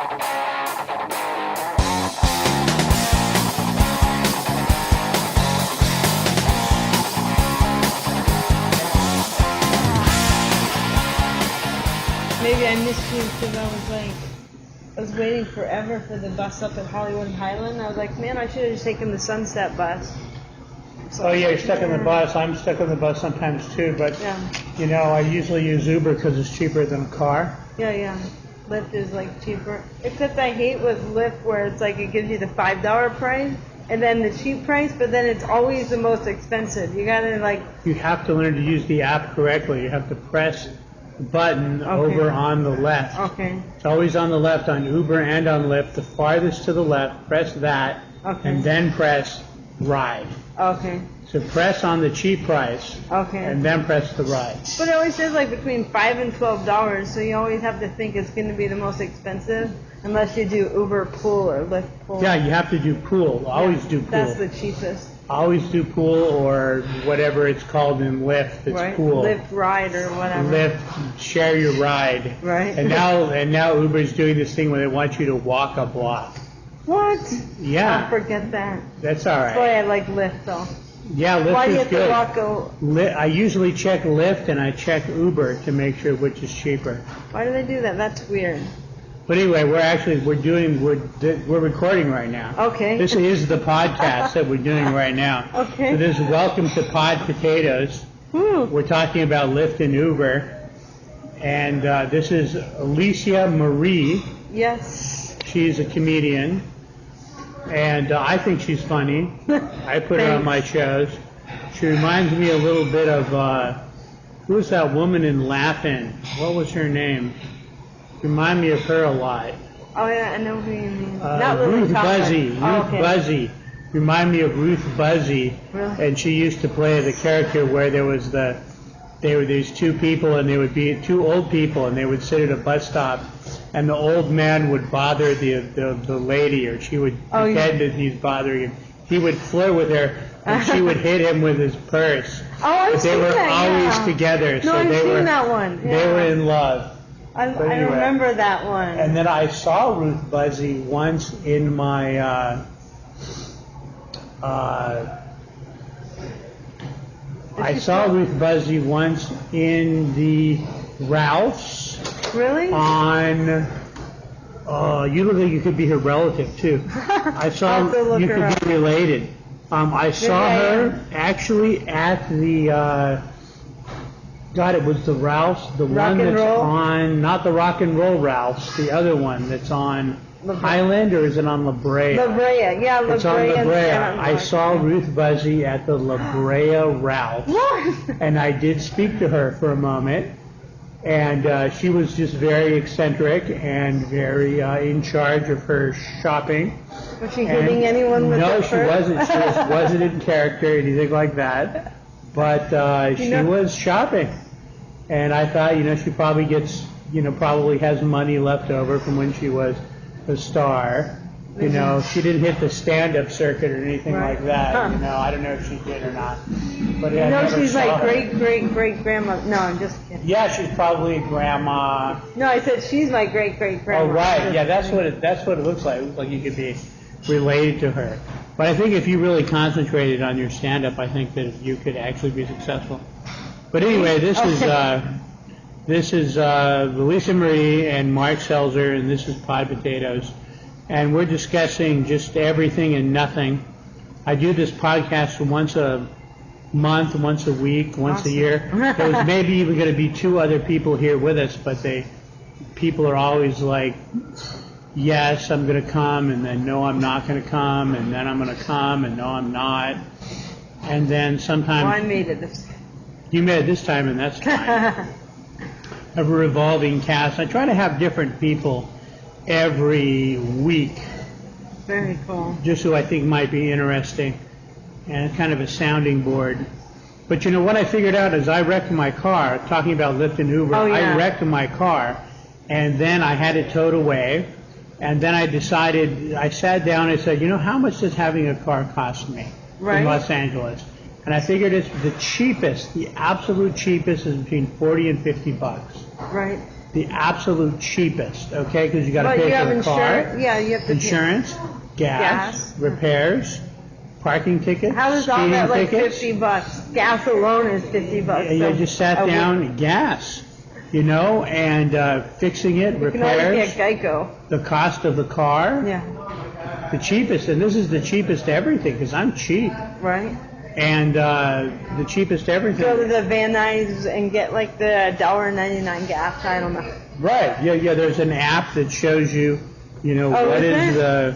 Maybe I missed you because I was waiting forever for the bus up at Hollywood and Highland. I was like, man, I should have just taken the Sunset bus. So oh yeah, you're stuck on the bus. I'm stuck on the bus sometimes too, but yeah. You know, I usually use Uber because it's cheaper than a car. Yeah. Lyft is like cheaper. Except I hate with Lyft where it's like it gives you the $5 price and then the cheap price, but then it's always the most expensive. You gotta like. You have to learn to use the app correctly. You have to press the button over on the left. Okay. It's always on the left on Uber and on Lyft. The farthest to the left, press that, and then press ride. Okay. So press on the cheap price, and then press the ride. But it always says like between $5 and $12, so you always have to think it's going to be the most expensive, unless you do Uber Pool or Lyft Pool. Yeah, you have to do Pool. Always do Pool. That's the cheapest. Always do Pool or whatever it's called in Lyft. It's right. Pool. Lyft Ride or whatever. Lyft, share your ride. Right. And now Uber's doing this thing where they want you to walk a block. What? Yeah. I forget that. That's all right. That's why I like Lyft though. Yeah, Lyft why do you is have good. To walk I usually check Lyft and I check Uber to make sure which is cheaper. Why do they do that? That's weird. But anyway, we're recording right now. Okay. This is the podcast that we're doing right now. Okay. So this is Welcome to Pod Potatoes. We're talking about Lyft and Uber. And this is Alycia Marie. Yes. She's a comedian. And I think she's funny. I put her on my shows. She reminds me a little bit of, who's that woman in Laugh-In? What was her name? Remind me of her a lot. Oh yeah, I know who you mean. Ruth Buzzy. Ruth Buzzy. Remind me of Ruth Buzzy. Really? And she used to play the character where there were these two people, and they would be two old people, and they would sit at a bus stop, and the old man would bother the lady, or she would pretend that he's bothering him. He would flirt with her, and she would hit him with his purse. Oh, I've seen that. They were always together. No, I've seen that one. Yeah. They were in love. I remember that one. And then I saw Ruth Buzzy once in my Ruth Buzzy once in the Ralph's. Really? On, you look like you could be her relative too. I saw you could be related. I saw her actually at the, it was the Ralph's, the one that's on, not the Rock and Roll Ralph's, the other one that's on Highland, or is it on La Brea? La Brea, yeah, La Brea. It's on La Brea. I saw Ruth Buzzy at the La Brea Ralph's. What? And I did speak to her for a moment. And she was just very eccentric and very in charge of her shopping. Was she hitting anyone with her purse? No, she wasn't. She wasn't in character, anything like that. But she was shopping. And I thought, she probably gets, probably has money left over from when she was a star. She didn't hit the stand-up circuit or anything like that. I don't know if she did or not. But she's like great-great-great-grandma. No, I'm just kidding. Yeah, she's probably a grandma. No, I said she's my great-great-grandma. Oh, right. Yeah, that's what it looks like. It looks like you could be related to her. But I think if you really concentrated on your stand-up, I think that you could actually be successful. But anyway, this is Alycia Marie and Mark Selzer, and this is Pod Potatoes. And we're discussing just everything and nothing. I do this podcast once a month, once a week, once a year. There's maybe even going to be two other people here with us, but people are always like, yes, I'm going to come, and then no, I'm not going to come, and then I'm going to come, and no, I'm not. And then sometimes... Well, I made it this time. You made it this time, and that's fine. I have a revolving cast. I try to have different people every week. Very cool. Just who I think might be interesting, and it's kind of a sounding board. But what I figured out is I wrecked my car, talking about Lyft and Uber. I wrecked my car, and then I had it towed away, and then I sat down and said, how much does having a car cost me in Los Angeles? And I figured the absolute cheapest is between $40 and $50. Right. the absolute cheapest, okay? Because you got to But pay you have for the car, insurance? Yeah, you have to insurance, gas, repairs, parking tickets, How does all speeding that like tickets. $50? Gas alone is $50. Yeah, so you just sat a week. down, gas, you know, and fixing it, You can always repairs, get Geico. the cost of the car, Yeah, the cheapest, and this is the cheapest everything, because I'm cheap, right. and the cheapest everything. Go to the Van Nuys and get like the $1.99 gas. I don't know. Right, yeah, there's an app that shows you, you know, Oh,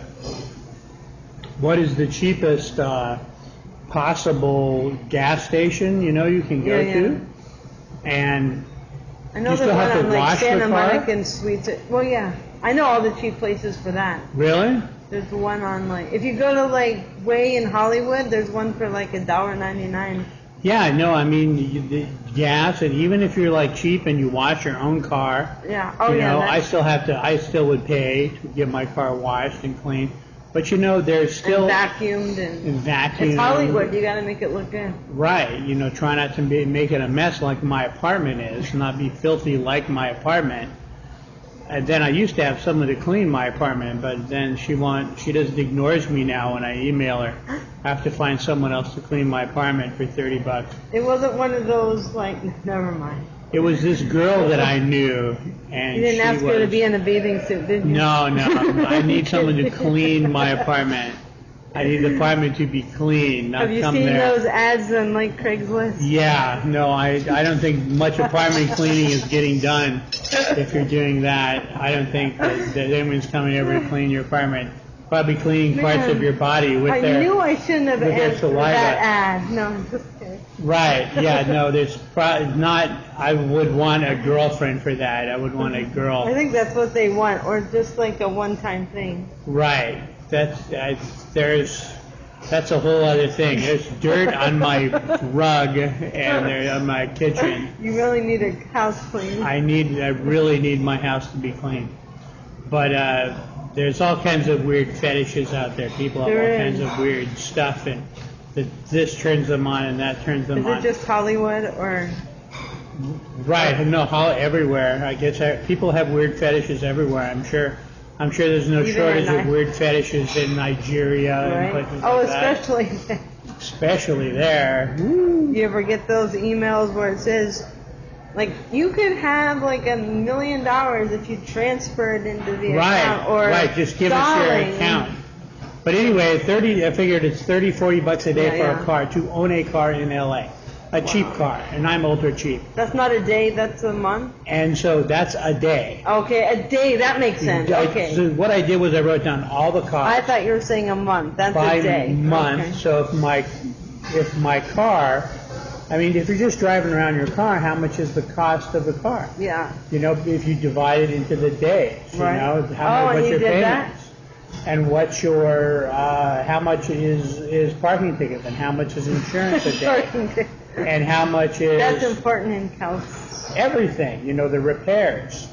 what is the cheapest possible gas station, you know, you can go to, and I know you there's still one have to on like wash the Santa car? Monica and Sweets. Well, yeah, I know all the cheap places for that. Really? There's one on like if you go to like Way in Hollywood, there's one for like $1.99. Yeah, no, I mean, the gas, and even if you're like cheap and you wash your own car, Yeah. Oh you yeah. know, that's- I still would pay to get my car washed and cleaned. But you know, there's still and vacuumed and vacuum. it's Hollywood. You got to make it look good. Right, you know, try not to make it a mess like my apartment is, not be filthy like my apartment. And then I used to have someone to clean my apartment, but then she just ignores me now when I email her. I have to find someone else to clean my apartment for $30. It wasn't one of those like. Never mind. It was this girl that I knew, and You didn't she ask her to was- be in a bathing suit, did you? No, I need someone to clean my apartment. I need the apartment to be clean, not Have you come seen there. those ads on like Craigslist? Yeah, no, I don't think much apartment cleaning is getting done if you're doing that. I don't think that anyone's coming over to clean your apartment. Probably cleaning parts Man, of your body with I their... knew I shouldn't have with their answered saliva. that ad. No, I'm just kidding. Right, yeah, no, there's not, I would want a girlfriend for that. I would want a girl. I think that's what they want, or just like a one-time thing. Right, that's a whole other thing. There's dirt on my rug and on my kitchen. You really need a house clean. I really need my house to be clean. But there's all kinds of weird fetishes out there. People have There all is. kinds of weird stuff, and this turns them on and that turns them Is on. it just Hollywood, or Right, no, everywhere. I guess people have weird fetishes everywhere. I'm sure there's no Even shortage in of weird fetishes in Nigeria and right? places Oh, like that. especially. Especially there. You ever get those emails where it says, like, you could have like $1 million if you transfer it into the account, or Right, just give us your darling. account. But anyway, I figured it's $30-40 a day for Yeah. a car, to own a car in LA. A cheap car, and I'm ultra cheap. That's not a day, that's a month? And so that's a day. Okay, a day, that makes sense. Okay. So what I did was I wrote down all the costs. I thought you were saying a month. That's by a day. month. Okay. So if my car, I mean, if you're just driving around your car, how much is the cost of the car? Yeah. You know, if you divide it into the days, Right. you know, and what's you your did that? payments, and what's your how much is parking tickets, and how much is insurance a day, and how much is That's important in California. everything. You know, the repairs.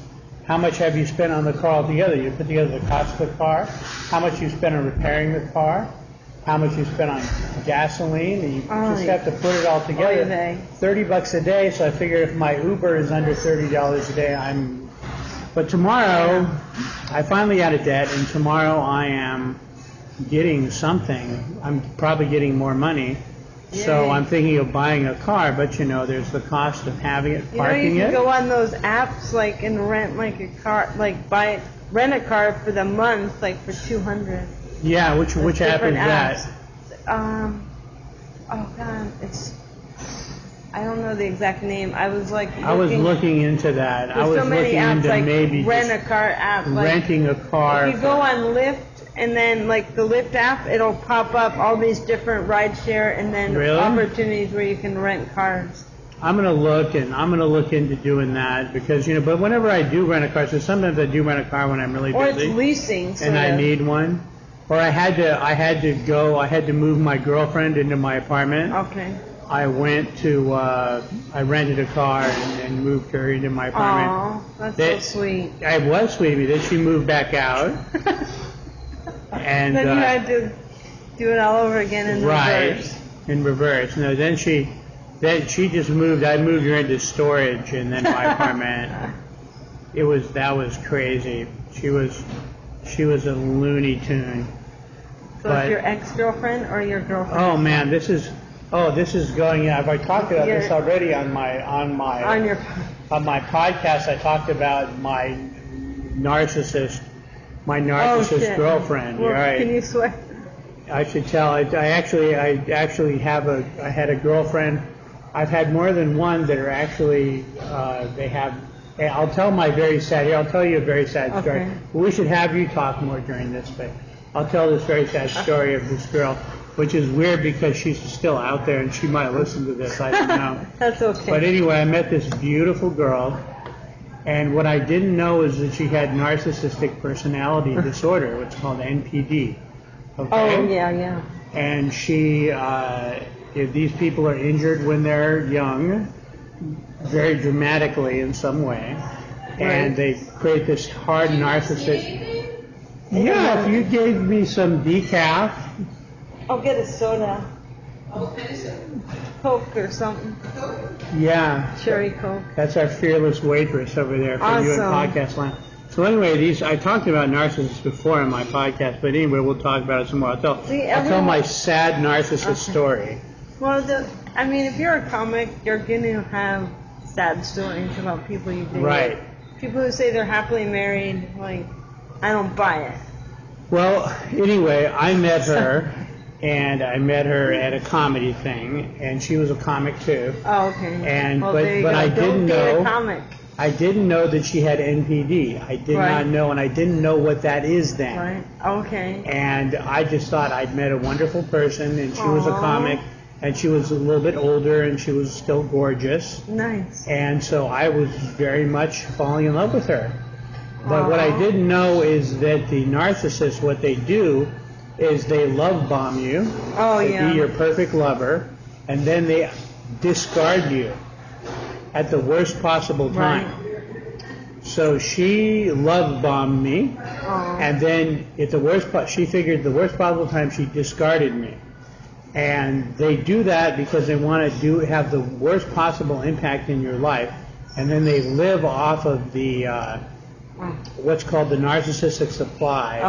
How much have you spent on the car altogether? You put together the cost of the car, how much you spent on repairing the car, how much you spent on gasoline, and you just have to put it all together. $30 a day, so I figured if my Uber is under $30 a day, but tomorrow, I finally out of debt, and tomorrow I am getting something. I'm probably getting more money. So Yay. I'm thinking of buying a car, but you know, there's the cost of having it, You know, parking you can it. go on those apps like and rent like a car, like rent a car for the month, like for $200. Yeah, which There's app is different that? apps. Oh God, I don't know the exact name. I was like I was looking into that. I There's was so many looking apps into like maybe rent just a car app. Like, renting a car. if you go on Lyft and then like the Lyft app, it'll pop up all these different rideshare and then Really? opportunities where you can rent cars. I'm gonna look into doing that because you know. But whenever I do rent a car, so sometimes I do rent a car when I'm really Or it's busy leasing. and I need one. Or I had to move my girlfriend into my apartment. Okay. I rented a car and moved her into my apartment. Aw, that's so sweet. It was sweet of me. Then she moved back out. And then you had to do it all over again in reverse. in reverse. No, then she just moved. I moved her into storage and then my apartment. that was crazy. She was a Looney Tune. So it's your ex-girlfriend or your girlfriend? Oh man, this is going. Have I talked about this already on my podcast? I talked about my narcissist girlfriend. Well, right? Can you swear? I should tell. I actually had a girlfriend. I've had more than one that are actually they have. I'll tell my very sad. I'll tell you a very sad story. Okay. We should have you talk more during this, but I'll tell this very sad story of this girl, which is weird because she's still out there and she might listen to this. I don't know. That's okay. But anyway, I met this beautiful girl, and what I didn't know is that she had narcissistic personality disorder, what's called NPD. Okay? Oh yeah. And she, if these people are injured when they're young, very dramatically in some way, and they create this hard narcissistic. Yeah, if you gave me some decaf. I'll get a soda. Coke or something. Yeah. Cherry Coke. That's our fearless waitress over there for you in podcast land. So anyway, I talked about narcissists before in my podcast, but anyway, we'll talk about it some more. I'll tell my sad narcissist story. Well, I mean, if you're a comic, you're going to have sad stories about people you date. Right. People who say they're happily married, like, I don't buy it. Well, anyway, I met her, and I met her at a comedy thing, and she was a comic too. Oh, okay. And well, but I didn't know. A comic. I didn't know that she had NPD. I did not know, and I didn't know what that is then. Right. Okay. And I just thought I'd met a wonderful person, and she was a comic, and she was a little bit older, and she was still gorgeous. Nice. And so I was very much falling in love with her. But what I didn't know is that the narcissists, what they do is they love bomb you. Oh, they yeah. be your perfect lover, and then they discard you at the worst possible time. Right. So she love bombed me, and then she figured the worst possible time she discarded me. And they do that because they want to have the worst possible impact in your life, and then they live off of the what's called the narcissistic supply,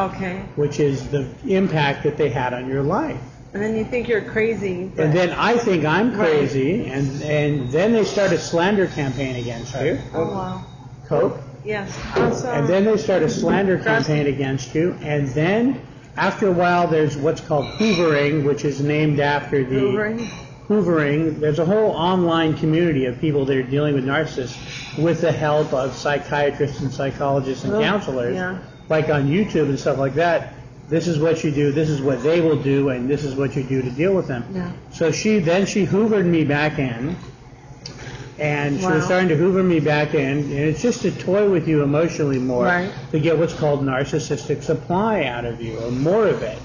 which is the impact that they had on your life. And then you think you're crazy. And then I think I'm crazy, and then they start a slander campaign against you. Oh, wow. Coke? Yes. Awesome. And then they start a slander campaign against you, and then after a while there's what's called hoovering, which is named after the... Hoovering. There's a whole online community of people that are dealing with narcissists with the help of psychiatrists and psychologists and counselors, like on YouTube and stuff like that. This is what you do, this is what they will do, and this is what you do to deal with them. Yeah. So she hoovered me back in, and she was starting to hoover me back in, and it's just to toy with you emotionally more to get what's called narcissistic supply out of you, or more of it.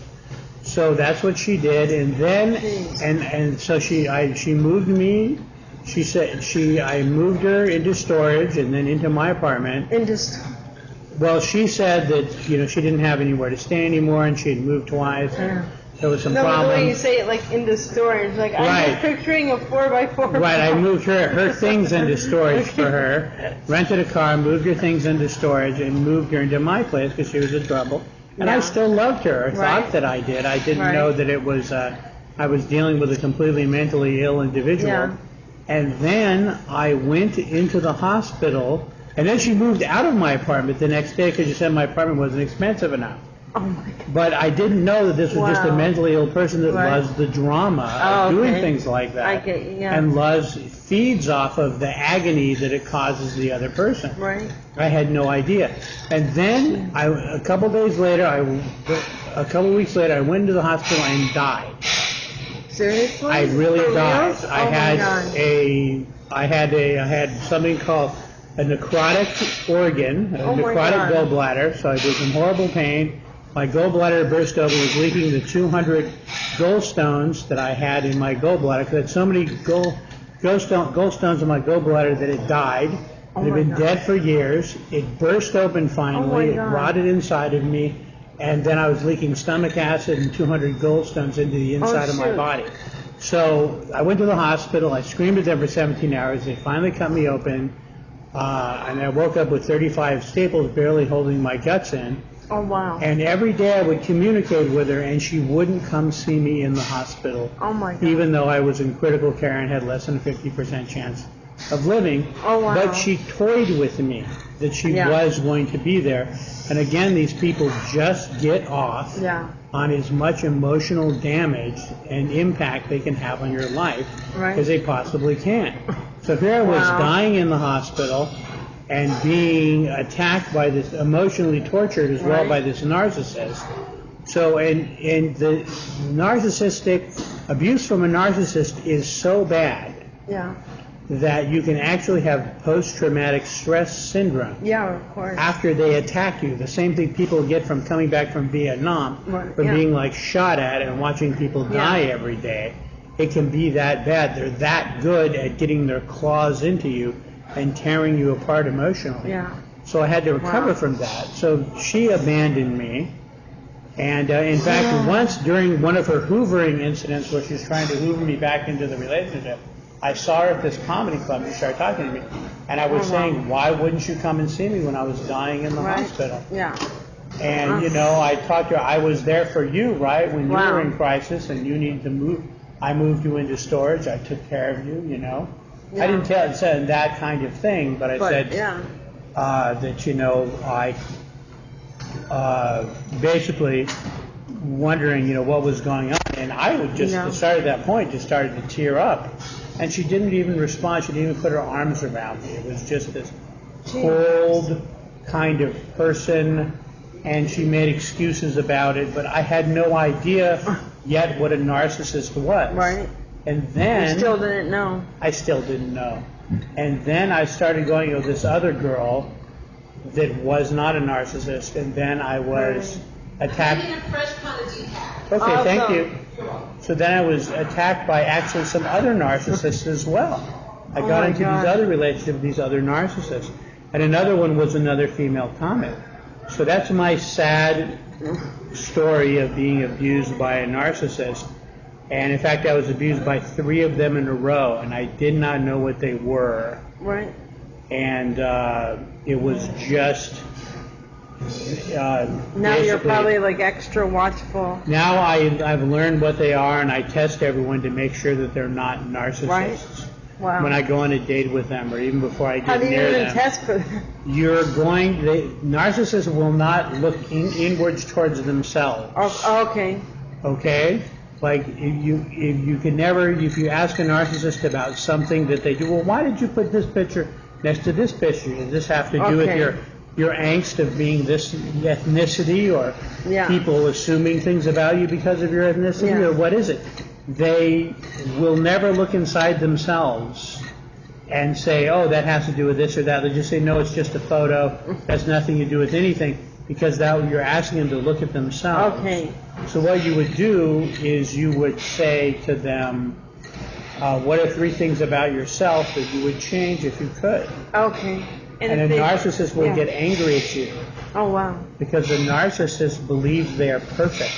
So that's what she did, and then, and so she moved me. She said I moved her into storage and then into my apartment. Well, she said that she didn't have anywhere to stay anymore, and she had moved twice. There was some problems. The way you say it, like into storage, like I'm just picturing a 4x4. Right, I moved her things into storage for her. Rented a car, moved her things into storage, and moved her into my place because she was in trouble. And I still loved her. I thought that I did. I didn't know that it was, I was dealing with a completely mentally ill individual. Yeah. And then I went into the hospital, and then she moved out of my apartment the next day because she said my apartment wasn't expensive enough. Oh my God. But I didn't know that this was just a mentally ill person that loves the drama of doing things like that. I get you, and feeds off of the agony that it causes the other person. Right. I had no idea. And then a couple weeks later, I went into the hospital and died. Seriously? I really died. Real? I had something called a necrotic organ, a necrotic gallbladder, so I was in horrible pain. My gallbladder burst open, was leaking the 200 gallstones that I had in my gallbladder, because I had so many gallstones in my gallbladder that it died. It had been dead for years. It burst open finally. It rotted inside of me, and then I was leaking stomach acid and 200 gallstones into the inside of my body. So I went to the hospital. I screamed at them for 17 hours. They finally cut me open. and I woke up with 35 staples barely holding my guts in. Oh, wow. And every day I would communicate with her, and she wouldn't come see me in the hospital. Oh, my God. Even though I was in critical care and had less than a 50% chance of living. Oh, wow. But she toyed with me that she was going to be there. And again, these people just get off on as much emotional damage and impact they can have on your life as they possibly can. So here I was dying in the hospital and being attacked by this, emotionally tortured as well by this narcissist. So, and the narcissistic, abuse from a narcissist is so bad that you can actually have post-traumatic stress syndrome of course. after they attack you. The same thing people get from coming back from Vietnam, from being like shot at and watching people die every day. It can be that bad. They're that good at getting their claws into you and tearing you apart emotionally. So I had to recover from that. So she abandoned me. And in fact, once during one of her hoovering incidents where she was trying to hoover me back into the relationship, I saw her at this comedy club. She started talking to me. And I was saying, why wouldn't you come and see me when I was dying in the hospital? And, you know, I talked to her. I was there for you, right, when you were in crisis and you needed to move. I moved you into storage. I took care of you, you know. I didn't say that kind of thing, but I said that, you know, I basically wondering, you know, what was going on. And I would just, started at that point, just started to tear up. And she didn't even respond. She didn't even put her arms around me. It was just this cold kind of person, and she made excuses about it, but I had no idea yet what a narcissist was. And then... You still didn't know. I still didn't know. And then I started going, you know, this other girl that was not a narcissist, and then I was attacked. Okay, thank you. So then I was attacked by actually some other narcissists as well. I got into these other relationships with these other narcissists. And another one was another female comic. So that's my sad story of being abused by a narcissist. And in fact, I was abused by 3 of them in a row, and I did not know what they were. And it was just... now you're probably like extra watchful. Now I've learned what they are, and I test everyone to make sure that they're not narcissists. When I go on a date with them, or even before I get near them. How do you even test for them? Narcissists will not look inwards towards themselves. Okay? Like, you can never, if you ask a narcissist about something that they do, well, why did you put this picture next to this picture? Does this have to do with your angst of being this ethnicity, or people assuming things about you because of your ethnicity, or what is it? They will never look inside themselves and say, oh, that has to do with this or that. They just say, no, it's just a photo. That's nothing to do with anything, because that you're asking them to look at themselves. So what you would do is you would say to them, what are 3 things about yourself that you would change if you could? And a narcissist will get angry at you. Because the narcissist believes they are perfect.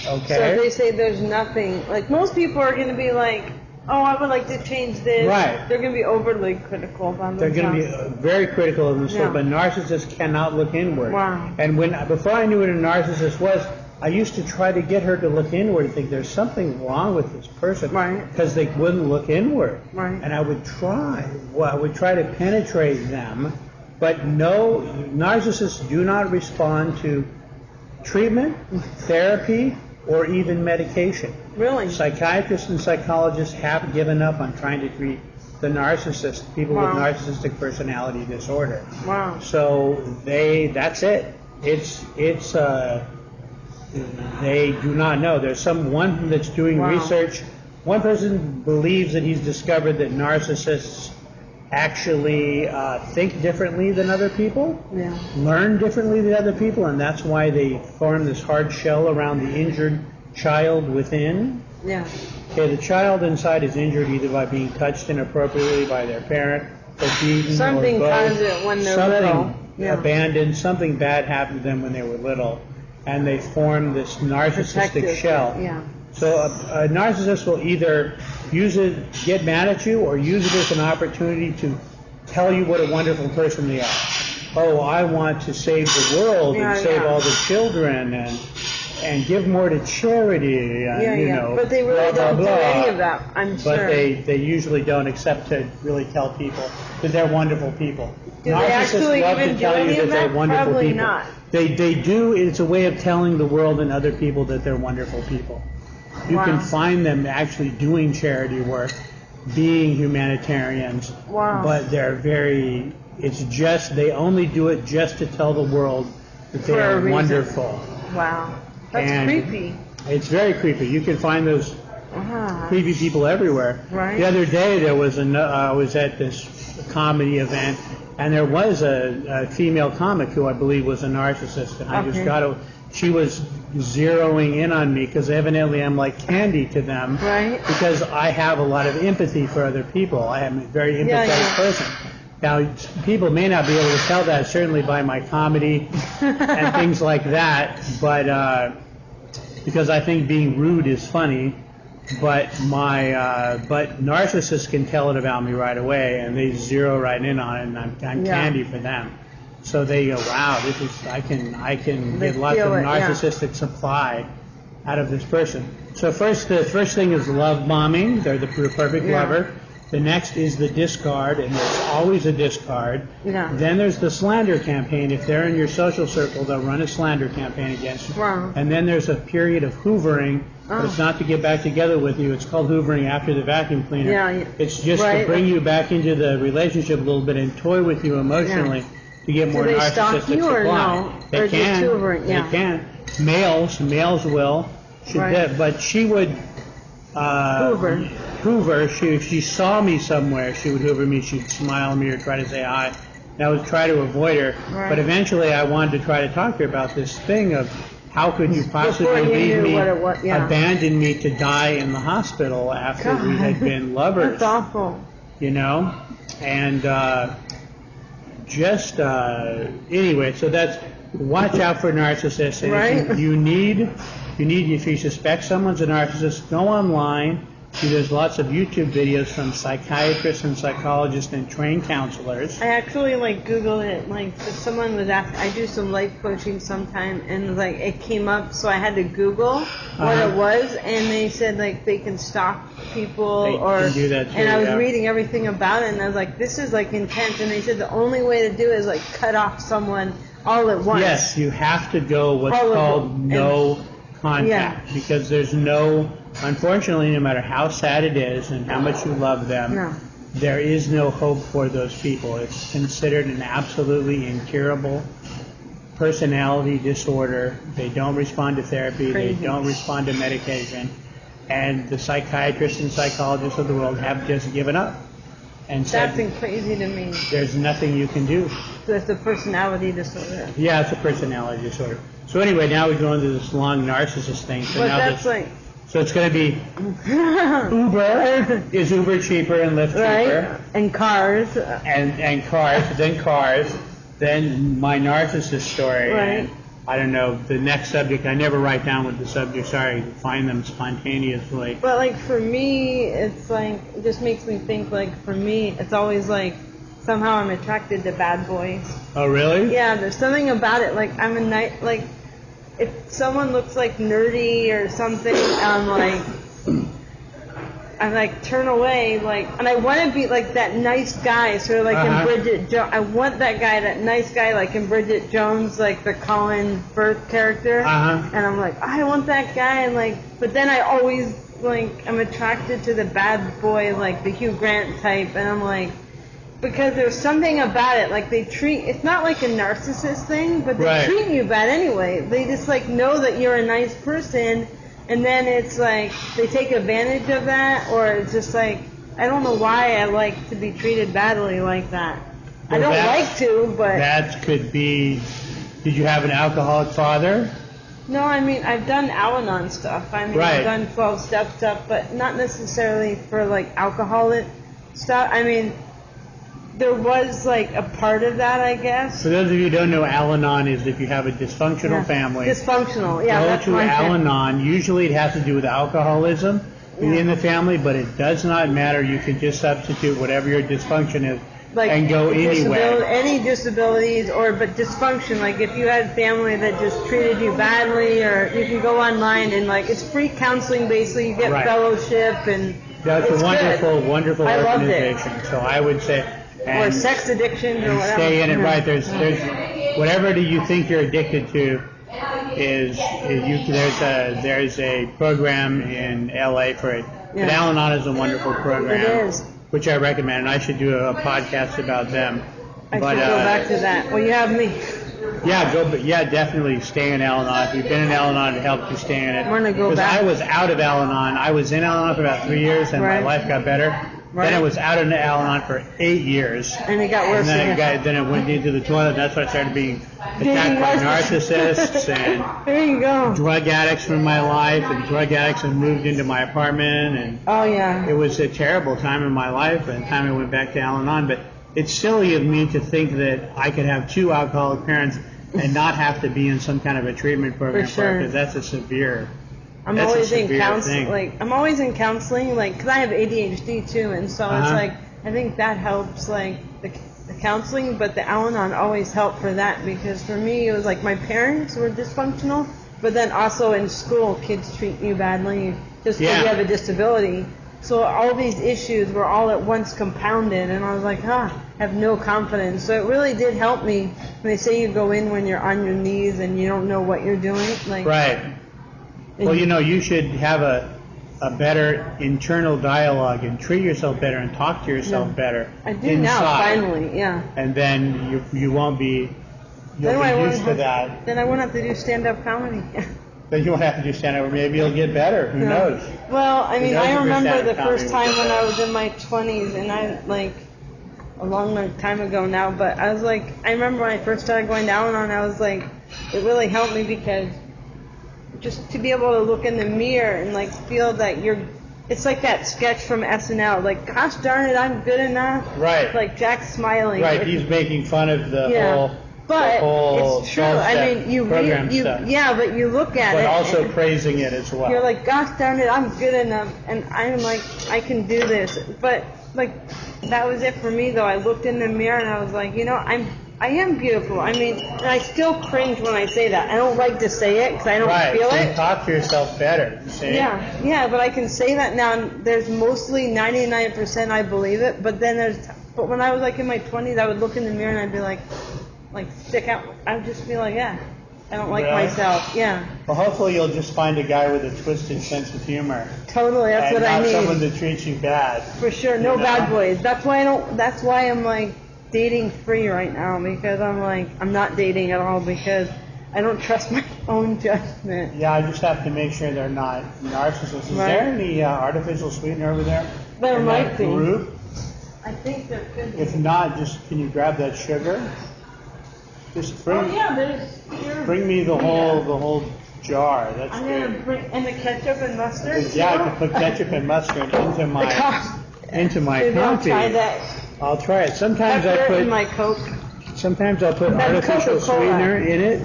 So if they say there's nothing, like most people are going to be like, oh, I would like to change this. They're going to be overly critical about themselves. They're going to be very critical of themselves, but narcissists cannot look inward. And before I knew what a narcissist was, I used to try to get her to look inward and think there's something wrong with this person, because they wouldn't look inward. And I would try. I would try to penetrate them, but no, narcissists do not respond to treatment, therapy, or even medication. Psychiatrists and psychologists have given up on trying to treat the narcissist, people with narcissistic personality disorder. So that's it. They do not know. There's one that's doing research. One person believes that he's discovered that narcissists actually think differently than other people, learn differently than other people, and that's why they form this hard shell around the injured child within. The child inside is injured either by being touched inappropriately by their parent, or beaten, something or both. Caused it when they were little. Abandoned, something bad happened to them when they were little, and they form this narcissistic shell. So a narcissist will either use it, get mad at you, or use it as an opportunity to tell you what a wonderful person they are. Oh, I want to save the world and save all the children and give more to charity. And, you know, but they really don't do any of that, I'm sure. But they usually don't accept to really tell people that they're wonderful people. Do they actually even do any of that? Probably not. They do. It's a way of telling the world and other people that they're wonderful people. You can find them actually doing charity work, being humanitarians, but they're very, it's just, they only do it just to tell the world that they are wonderful. Wow. That's creepy. It's very creepy. You can find those creepy people everywhere. Right. The other day I was at this comedy event, and there was a female comic who I believe was a narcissist, and I just she was zeroing in on me because evidently I'm like candy to them, because I have a lot of empathy for other people. I am a very empathetic person. Now, people may not be able to tell that, certainly by my comedy and things like that, but because I think being rude is funny, but but narcissists can tell it about me right away, and they zero right in on it, and I'm candy for them. So they go, wow, this is, I can get lots of narcissistic supply out of this person. So the first thing is love bombing. They're the perfect lover. The next is the discard, and there's always a discard. Then there's the slander campaign. If they're in your social circle, they'll run a slander campaign against you. And then there's a period of hoovering, but it's not to get back together with you. It's called hoovering after the vacuum cleaner. It's just to bring you back into the relationship a little bit and toy with you emotionally to get more narcissistic supply. They can. They can. Males will. But she would hoover. If she saw me somewhere, she would hoover me. She'd smile at me or try to say hi. And I would try to avoid her. But eventually I wanted to try to talk to her about this thing of how could you possibly leave me, abandon me to die in the hospital after we had been lovers. That's awful. You know? And anyway, so that's, watch out for narcissists. And you need, if you suspect someone's a narcissist, go online. There's lots of YouTube videos from psychiatrists and psychologists and trained counselors. I actually Googled it. If someone was asking, I do some life coaching sometime, and it came up, so I had to Google what it was, and they said they can stalk people they can do that too, and I was reading everything about it, and I was like, this is intense, and they said the only way to do it is cut off someone all at once. Yes, you have to go what's called no contact, because there's unfortunately, no matter how sad it is and how much you love them, there is no hope for those people. It's considered an absolutely incurable personality disorder. They don't respond to therapy. They don't respond to medication. And the psychiatrists and psychologists of the world have just given up. And that's crazy to me. There's nothing you can do. So it's a personality disorder. Yeah, it's a personality disorder. So anyway, now we go into this long narcissist thing. So so it's going to be Uber. Is Uber cheaper and Lyft cheaper? And cars. And cars. Then my narcissist story. And I don't know, the next subject, I never write down what the subjects are. I find them spontaneously. But for me, it's it just makes me think for me, it's always somehow I'm attracted to bad boys. Oh, really? Yeah, there's something about it. I'm a night, if someone looks nerdy or something, I turn away, and I want to be that nice guy, sort of in Bridget Jones. I want that guy, that nice guy, in Bridget Jones, the Colin Firth character. And I'm I want that guy, but then I always, I'm attracted to the bad boy, the Hugh Grant type, and I'm because there's something about it, they treat, it's not a narcissist thing, but they treat you bad anyway. They just know that you're a nice person, and then it's they take advantage of that, or it's just I don't know why I like to be treated badly like that. Well, I don't like to, but... That could be, did you have an alcoholic father? No, I've done Al-Anon stuff. I've done 12-step stuff, but not necessarily for alcoholic stuff. There was a part of that, I guess. For those of you who don't know, Al-Anon is if you have a dysfunctional family. Dysfunctional, yeah. Go to Al-Anon. Usually it has to do with alcoholism in the family, but it does not matter. You can just substitute whatever your dysfunction is. like and go anyway. Any disabilities but dysfunction. Like if you had family that just treated you badly, or you can go online and like it's free counseling. Basically, you get fellowship and that's a wonderful I organization. So I would say, or sex addiction or whatever. Stay in it, right? There's whatever do you think you're addicted to. There's a program in LA for it. But Al-Anon is a wonderful program. It is. Which I recommend, and I should do a podcast about them. I should go back to that. Well, you have me. Yeah, definitely stay in Al-Anon. If you've been in Al-Anon, it helped you stay in it. I'm gonna go back. Because I was out of Al-Anon. I was in Al-Anon for about 3 years, and my life got better. Right. Then I was out of Al-Anon for 8 years. And it got worse. And then it went into the toilet. That's when I started being attacked by narcissists and there you go. Drug addicts from my life, and drug addicts had moved into my apartment. And it was a terrible time in my life, and the time I went back to Al-Anon. But it's silly of me to think that I could have 2 alcoholic parents and not have to be in some kind of a treatment program. For sure. Because that's a severe. I'm always in counseling. Like, because I have ADHD too, and so it's like I think that helps, like the counseling. But the Al-Anon always helped for that, because for me it was like my parents were dysfunctional, but then also in school kids treat you badly just because you have a disability. So all these issues were all at once compounded, and I was like, I have no confidence. So it really did help me. When they say you go in when you're on your knees and you don't know what you're doing, like right. Well, you should have a better internal dialogue and treat yourself better and talk to yourself better. I do now, finally, And then you won't be used to that. Then I won't have to do stand-up comedy. Then you won't have to do stand-up, or maybe you'll get better. Who knows? Well, I mean, I remember the first time when I was in my 20s, and I, like, a long time ago now, but I was like, I remember when I first started going down on, I was like, it really helped me, because just to be able to look in the mirror and like feel that it's like that sketch from SNL, like, gosh darn it, I'm good enough. Right. Like Jack's smiling. Right, he's making fun of the whole. But whole it's true. I mean, but you look at it. But also praising it as well. You're like, gosh darn it, I'm good enough, and I'm like, I can do this. But like, that was it for me though. I looked in the mirror and I was like, I am beautiful. I mean, and I still cringe when I say that. I don't like to say it because I don't feel it. You talk to yourself better. See? Yeah, but I can say that now. And there's mostly 99% I believe it. But then but when I was like in my 20s, I would look in the mirror and I'd be like stick out. I would just be like, I don't like myself. Yeah. Well, hopefully you'll just find a guy with a twisted sense of humor. Totally, that's what I need. Not someone that treats you bad. For sure, no bad boys. That's why I'm like dating free right now, because I'm not dating at all, because I don't trust my own judgment. Yeah, I just have to make sure they're not narcissists. Is there any artificial sweetener over there? There might be. Group? I think there could be. If not, can you grab that sugar? Just bring. Bring me the whole jar. That's I'm gonna bring and the ketchup and mustard. Yeah, I can put ketchup and mustard into my coffee. Try that. I'll try it. Sometimes I put in my Coke. Sometimes I'll put artificial sweetener in it,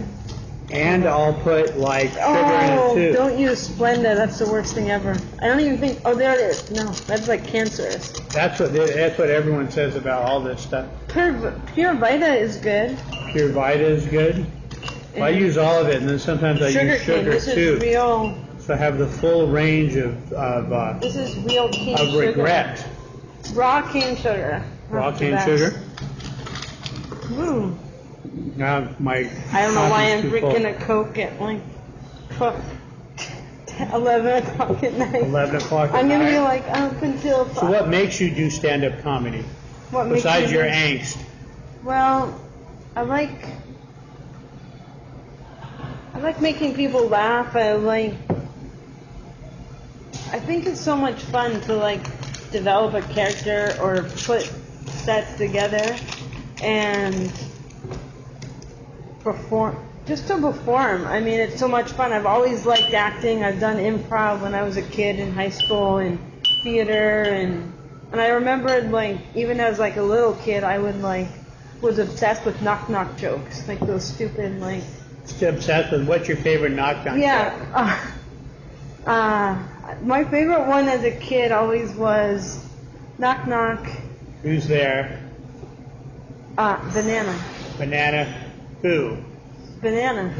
and I'll put sugar in it too. Don't use Splenda. That's the worst thing ever. I don't even think. Oh, there it is. No, that's like cancerous. That's what everyone says about all this stuff. Pure Vita is good. Pure Vita is good. Well, I use all of it, and then sometimes I use sugar this too. Is real. So I have the full range of this is real cane of regret. Sugar. Raw cane sugar. Raw cane sugar. Ooh. Now I don't know why I'm drinking a Coke at 11 o'clock at night. 11 o'clock at night. I'm going to be up until 5. So what makes you do stand-up comedy? Besides your angst? Well, I like making people laugh. I think it's so much fun to develop a character or put sets together and perform. Just to perform. I mean, it's so much fun. I've always liked acting. I've done improv when I was a kid in high school and theater, and I remembered even as a little kid, I was obsessed with knock-knock jokes, those stupid Obsessed with what's your favorite knock-knock joke? Yeah. My favorite one as a kid always was knock-knock. Who's there? Banana. Banana who? Banana.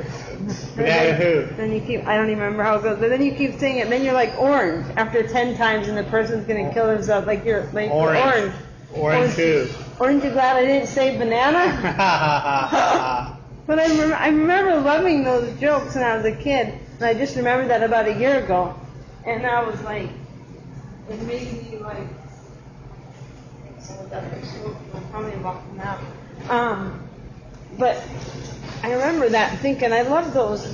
Banana who? Then you keep, I don't even remember how it goes, but then you keep saying it, and then you're like orange after 10 times, and the person's going to kill themselves, like you're like orange. Orange who? Aren't you glad I didn't say banana? But I remember loving those jokes when I was a kid, and I just remembered that about a year ago, and I was like, it made me like, probably walking out. But I remember that thinking, I love those,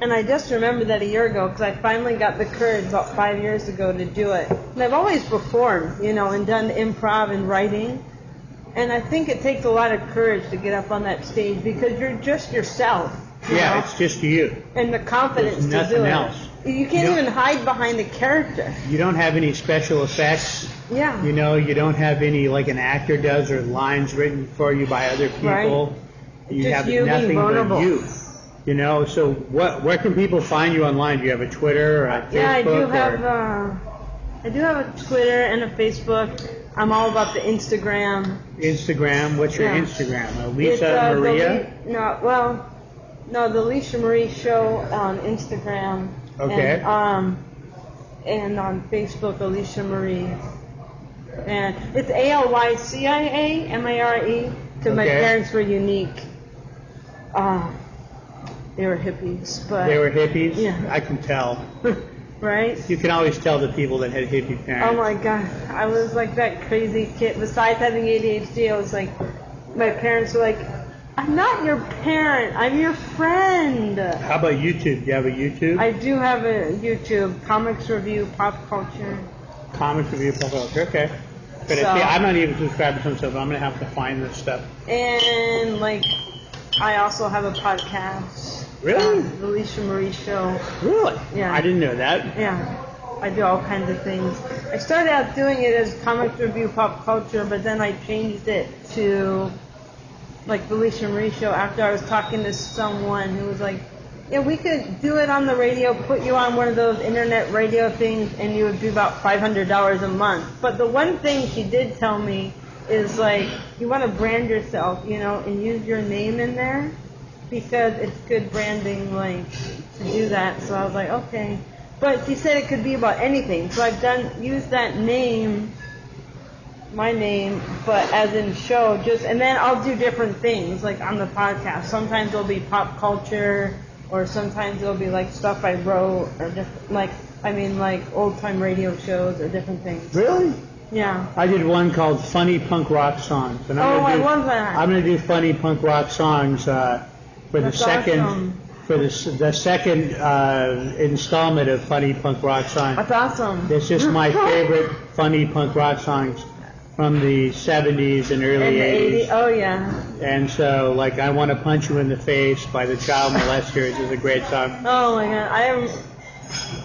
and I just remembered that a year ago because I finally got the courage about 5 years ago to do it. And I've always performed, you know, and done improv and writing, and I think it takes a lot of courage to get up on that stage because you're just yourself. You know? It's just you. And the confidence to do it. There's nothing else. You can't even hide behind the character. You don't have any special effects. Yeah. You know, you don't have any like an actor does or lines written for you by other people. Right. You just have you nothing being vulnerable. but you. You know, so where can people find you online? Do you have a Twitter or a Facebook? Yeah, I do have a Twitter and a Facebook. I'm all about the Instagram. Instagram? What's your Instagram? It's, Alycia Marie? No, the Alycia Marie Show on Instagram. Okay. And on Facebook, Alycia Marie. And it's ALYCIA because my parents were unique. They were hippies, but they were hippies. Yeah, I can tell. Right? You can always tell the people that had hippie parents. Oh my God, I was like that crazy kid. Besides having ADHD, I was like, my parents were like, I'm not your parent, I'm your friend. How about YouTube? Do you have a YouTube? I do have a YouTube, Comics Review Pop Culture. Comics Review Pop Culture, okay. But I'm not even subscribed to some stuff, so I'm going to have to find this stuff. And like, I also have a podcast. Really? The Alycia Marie Show. Really? Yeah. I didn't know that. Yeah. I do all kinds of things. I started out doing it as Comics Review Pop Culture, but then I changed it to like the Alycia Marie Show after I was talking to someone who was like, yeah, we could do it on the radio, put you on one of those internet radio things, and you would be about $500 a month. But the one thing she did tell me is like, you want to brand yourself, you know, and use your name in there because it's good branding, like, to do that. So I was like, okay. But she said it could be about anything. So I've used that name, my name, but as in show, and then I'll do different things, like on the podcast. Sometimes it'll be pop culture, or sometimes it'll be like stuff I wrote, or different, like old time radio shows or different things. Really? Yeah. I did one called Funny Punk Rock Songs. And I love that. I'm going to do funny punk rock songs for the second installment of Funny Punk Rock Songs. That's awesome. It's just my favorite funny punk rock songs from the 70s and early 80s. Oh, yeah. And so, like, I Want to Punch You in the Face by the Child Molesters is a great song. Oh, my God. I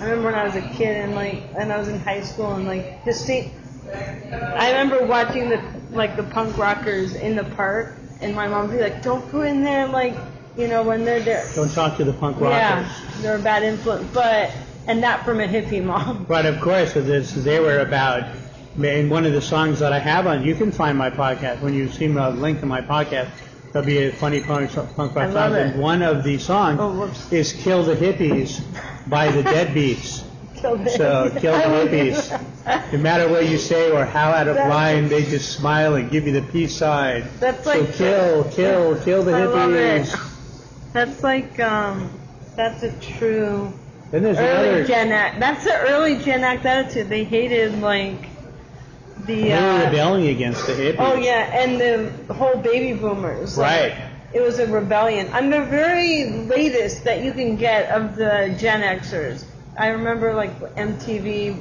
remember when I was a kid and I was in high school and I remember watching the punk rockers in the park, and my mom would be like, don't go in there, like, you know, when they're there. Don't talk to the punk rockers. Yeah, they're a bad influence, and not from a hippie mom. But of course, they were about, in one of the songs that I have on, you can find my podcast, when you see a link to my podcast, there'll be a funny punk rock song, and one of the songs is Kill the Hippies by the Deadbeats. Kill the hippies. No matter what you say or how out of line, they just smile and give you the peace sign. That's like kill the hippies. That's like that's a true early Gen X. That's the early Gen X attitude. They hated they were rebelling against the hippies. Oh yeah, and the whole baby boomers. Right. It was a rebellion. I'm the very latest that you can get of the Gen Xers. I remember MTV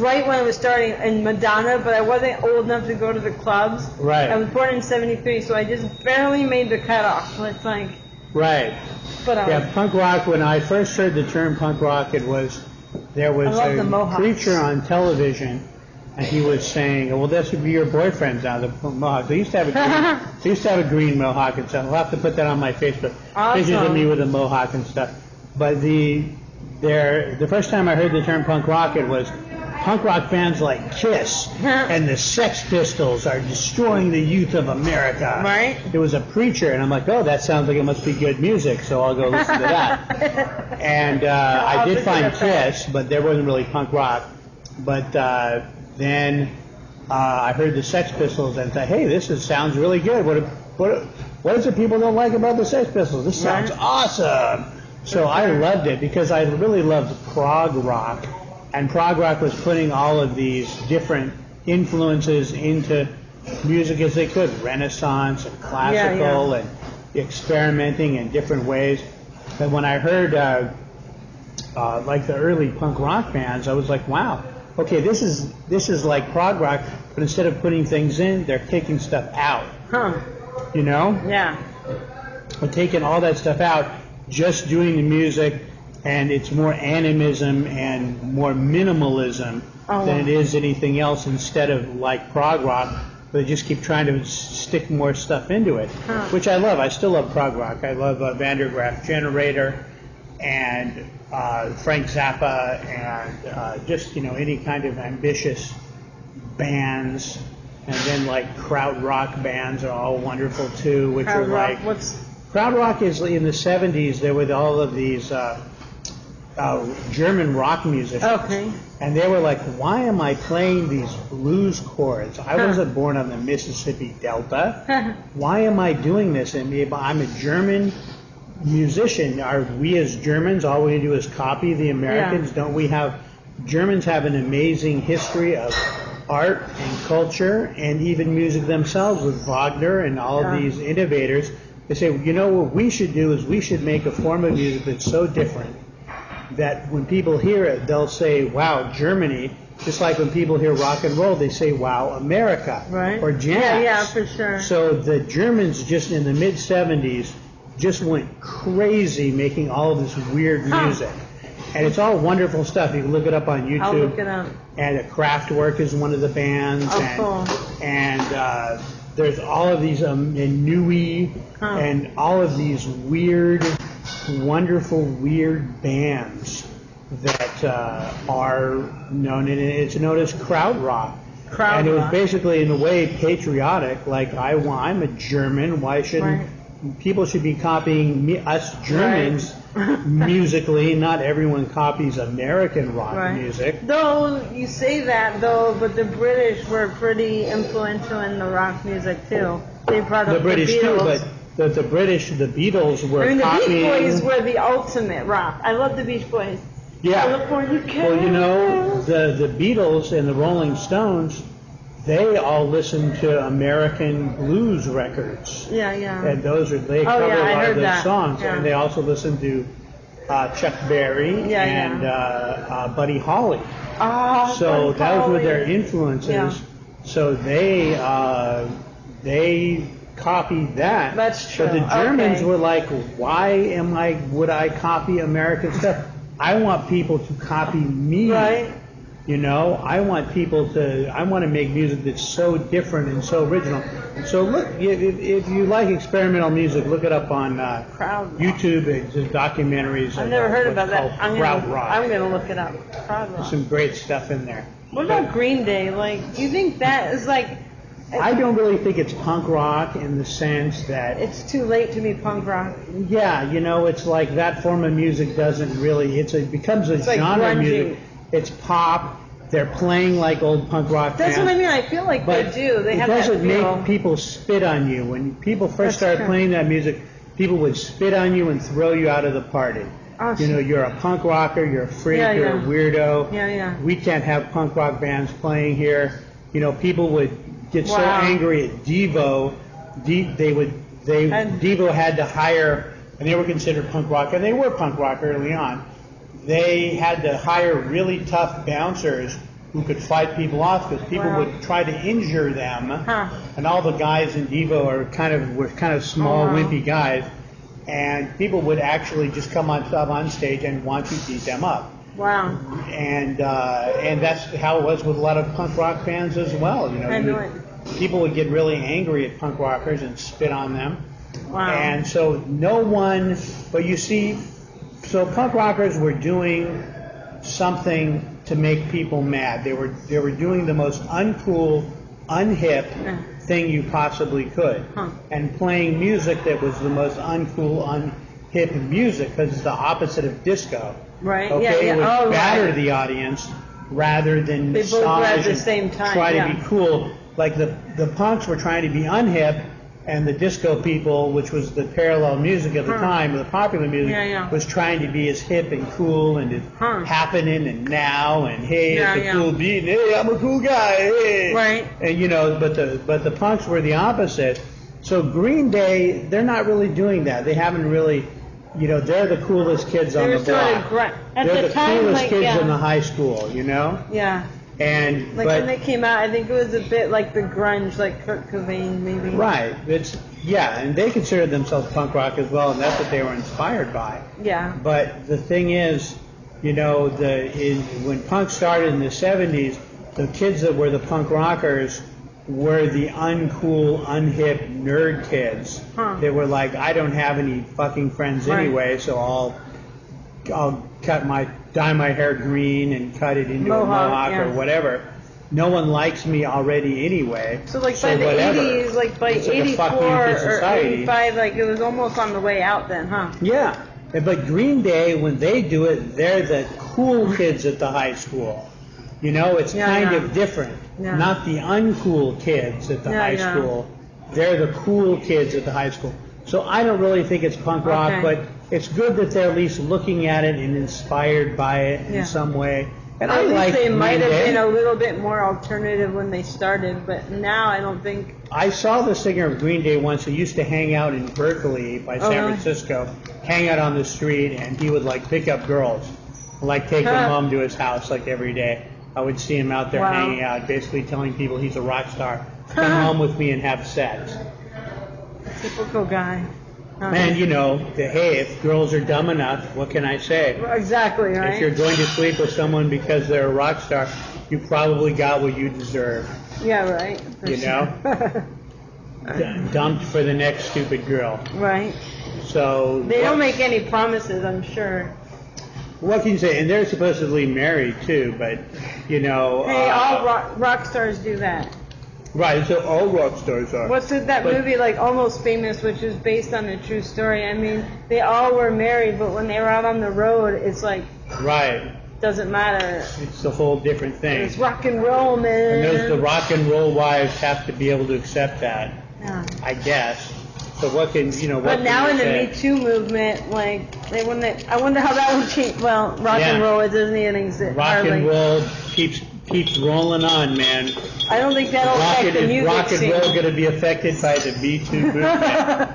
right when it was starting, and Madonna, but I wasn't old enough to go to the clubs. Right. I was born in '73, so I just barely made the cutoff. So it's like. Right. But punk rock. When I first heard the term punk rock, there was a preacher on television, and he was saying, "Well, this would be your boyfriends now, the Mohawks." They used to have a green Mohawk and stuff. I'll have to put that on my Facebook. Awesome. Pictures of me with a Mohawk and stuff. But the first time I heard the term punk rock, it was punk rock bands like Kiss and the Sex Pistols are destroying the youth of America. Right. There was a preacher, and I'm like, oh, that sounds like it must be good music, so I'll go listen to that. And I did find Kiss, but there wasn't really punk rock. But then I heard the Sex Pistols and thought, hey, sounds really good. What is it people don't like about the Sex Pistols? This sounds awesome. So I loved it because I really loved prog rock, and prog rock was putting all of these different influences into music as they could, Renaissance and classical and experimenting in different ways. And when I heard like the early punk rock bands, I was like, wow, okay, this is like prog rock, but instead of putting things in, they're taking stuff out. Huh. You know? Yeah. We're taking all that stuff out, just doing the music, and it's more animism and more minimalism than it is anything else, instead of like prog rock, they just keep trying to stick more stuff into it, which I love. I still love prog rock. I love Vandergraaf Generator and Frank Zappa and just, any kind of ambitious bands. And then like krautrock bands are all wonderful too, which are like... Krautrock is in the 70s. There were all of these German rock musicians. Okay. And they were like, why am I playing these blues chords? I wasn't born on the Mississippi Delta. Why am I doing this? And I'm a German musician. Are we as Germans, all we do is copy the Americans? Don't we have... Germans have an amazing history of art and culture and even music themselves with Wagner and all of these innovators. They say, what we should do is we should make a form of music that's so different that when people hear it, they'll say, wow, Germany. Just like when people hear rock and roll, they say, wow, America. Right. Or jazz. Yeah, for sure. So the Germans just in the mid-70s just went crazy making all of this weird music. And it's all wonderful stuff. You can look it up on YouTube. I'll look it up. And Kraftwerk is one of the bands. Cool. And there's all of these Nui and all of these weird, wonderful, weird bands that are known, and it's known as krautrock. And it was basically, in a way, patriotic. Like, I'm a German. Why shouldn't people should be copying us Germans musically? Not everyone copies American rock music. Though you say that, but the British were pretty influential in the rock music too. They brought up the British Beatles. too, but the Beatles were copying. The Beach Boys were the ultimate rock. I love the Beach Boys. Yeah. California Well, the Beatles and the Rolling Stones, they all listened to American blues records. Yeah. And they covered a lot of those songs. Yeah. And they also listened to Chuck Berry and Buddy Holly. So those were their influences. Yeah. So they copied that. That's true. But the Germans were like, why would I copy American stuff? I want people to copy me. Right. I want to make music that's so different and so original. So look, if you like experimental music, look it up on YouTube. It's just documentaries. I've never heard about that. I'm going to look it up. There's some great stuff in there. What about Green Day? Like, do you think that is like... I don't really think it's punk rock in the sense that... It's too late to be punk rock. Yeah, it's like that form of music doesn't really... It becomes a genre of music. It's pop. They're playing like old punk rock bands. That's what I mean. I feel like they do. They have that feel. It doesn't make people spit on you. When people first started playing that music, people would spit on you and throw you out of the party. You're a punk rocker, you're a freak, you're a weirdo. Yeah. We can't have punk rock bands playing here. People would get so angry at Devo. Devo had to hire, and they were considered punk rock, and they were punk rock early on. They had to hire really tough bouncers who could fight people off because people would try to injure them. And all the guys in Devo were kind of small, wimpy guys, and people would actually just come on stage and want to beat them up. Wow. And that's how it was with a lot of punk rock bands as well. People would get really angry at punk rockers and spit on them. Wow. And so but you see. So punk rockers were doing something to make people mad. They were doing the most uncool, unhip thing you possibly could, and playing music that was the most uncool, unhip music because it's the opposite of disco. Right. Okay, it would Oh, batter right. the audience rather than They both were at massage the and same time. try to be cool. Like the punks were trying to be unhip, and the disco people, which was the parallel music at the time, the popular music, was trying to be as hip and cool and as happening and now and hey, it's a cool beat, and hey, I'm a cool guy, hey. Right. And you know, but the punks were the opposite. So Green Day, they're not really doing that. They haven't really, you know, they're the coolest kids on the block. They're the coolest kids in the high school, you know? Yeah. And like when they came out, I think it was a bit like the grunge, like Kurt Cobain, maybe. Right. And they considered themselves punk rock as well, and that's what they were inspired by. Yeah. But the thing is, you know, when punk started in the 70s, the kids that were the punk rockers were the uncool, unhip nerd kids. They were like, I don't have any fucking friends anyway, so I'll dye my hair green and cut it into a mohawk or whatever. No one likes me already anyway. So by the 80s, like by 84 or 85, like it was almost on the way out then, huh? Yeah. But Green Day, when they do it, they're the cool kids at the high school. You know, it's kind of different. Yeah. Not the uncool kids at the high school. They're the cool kids at the high school. So I don't really think it's punk rock, but it's good that they're at least looking at it and inspired by it in some way. And at least they might have been a little bit more alternative when they started, but now I don't think. I saw the singer of Green Day once. He used to hang out in Berkeley by San Francisco, hang out on the street, and he would like pick up girls, like take their mom to his house like every day. I would see him out there hanging out, basically telling people he's a rock star. Come home with me and have sex. Typical guy. And, you know, hey, if girls are dumb enough, what can I say? Exactly, right? If you're going to sleep with someone because they're a rock star, you probably got what you deserve. Yeah, right. You know? Dumped for the next stupid girl. Right. So they don't make any promises, I'm sure. What can you say? And they're supposedly married, too, but, you know... Hey, all rock stars do that. Right, so all rock stars are. What's that movie, like Almost Famous, which is based on a true story? I mean, they all were married, but when they were out on the road, it's like... Right. Doesn't matter. It's a whole different thing. It's rock and roll, man. And the rock and roll wives have to be able to accept that, I guess. So what can, you know, what But now in the say? Me Too movement, like, I wonder how that would change. Well, rock and roll, it doesn't even exist. Rock and roll keeps rolling on, man. I don't think that'll affect the music rock and scene. roll going to be affected by the Me Too movement.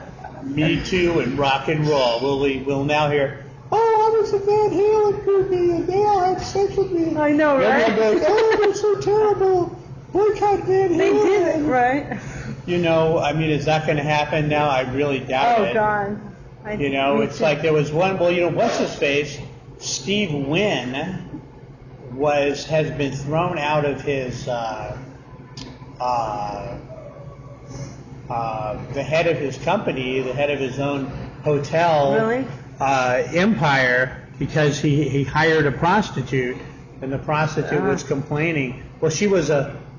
Me Too and rock and roll. We'll now hear, oh, I was a Van Halen groupie and they all had sex with me. I know, right? And they're like, oh, they're so terrible. Boycott Van Halen. They did it, right? You know, I mean, is that going to happen now? I really doubt it. Oh, God. You know, it's like there was one, well, you know, what's his face? Steve Wynn has been thrown out of his, the head of his company, the head of his own hotel empire, because he hired a prostitute, and the prostitute was complaining. Well, she was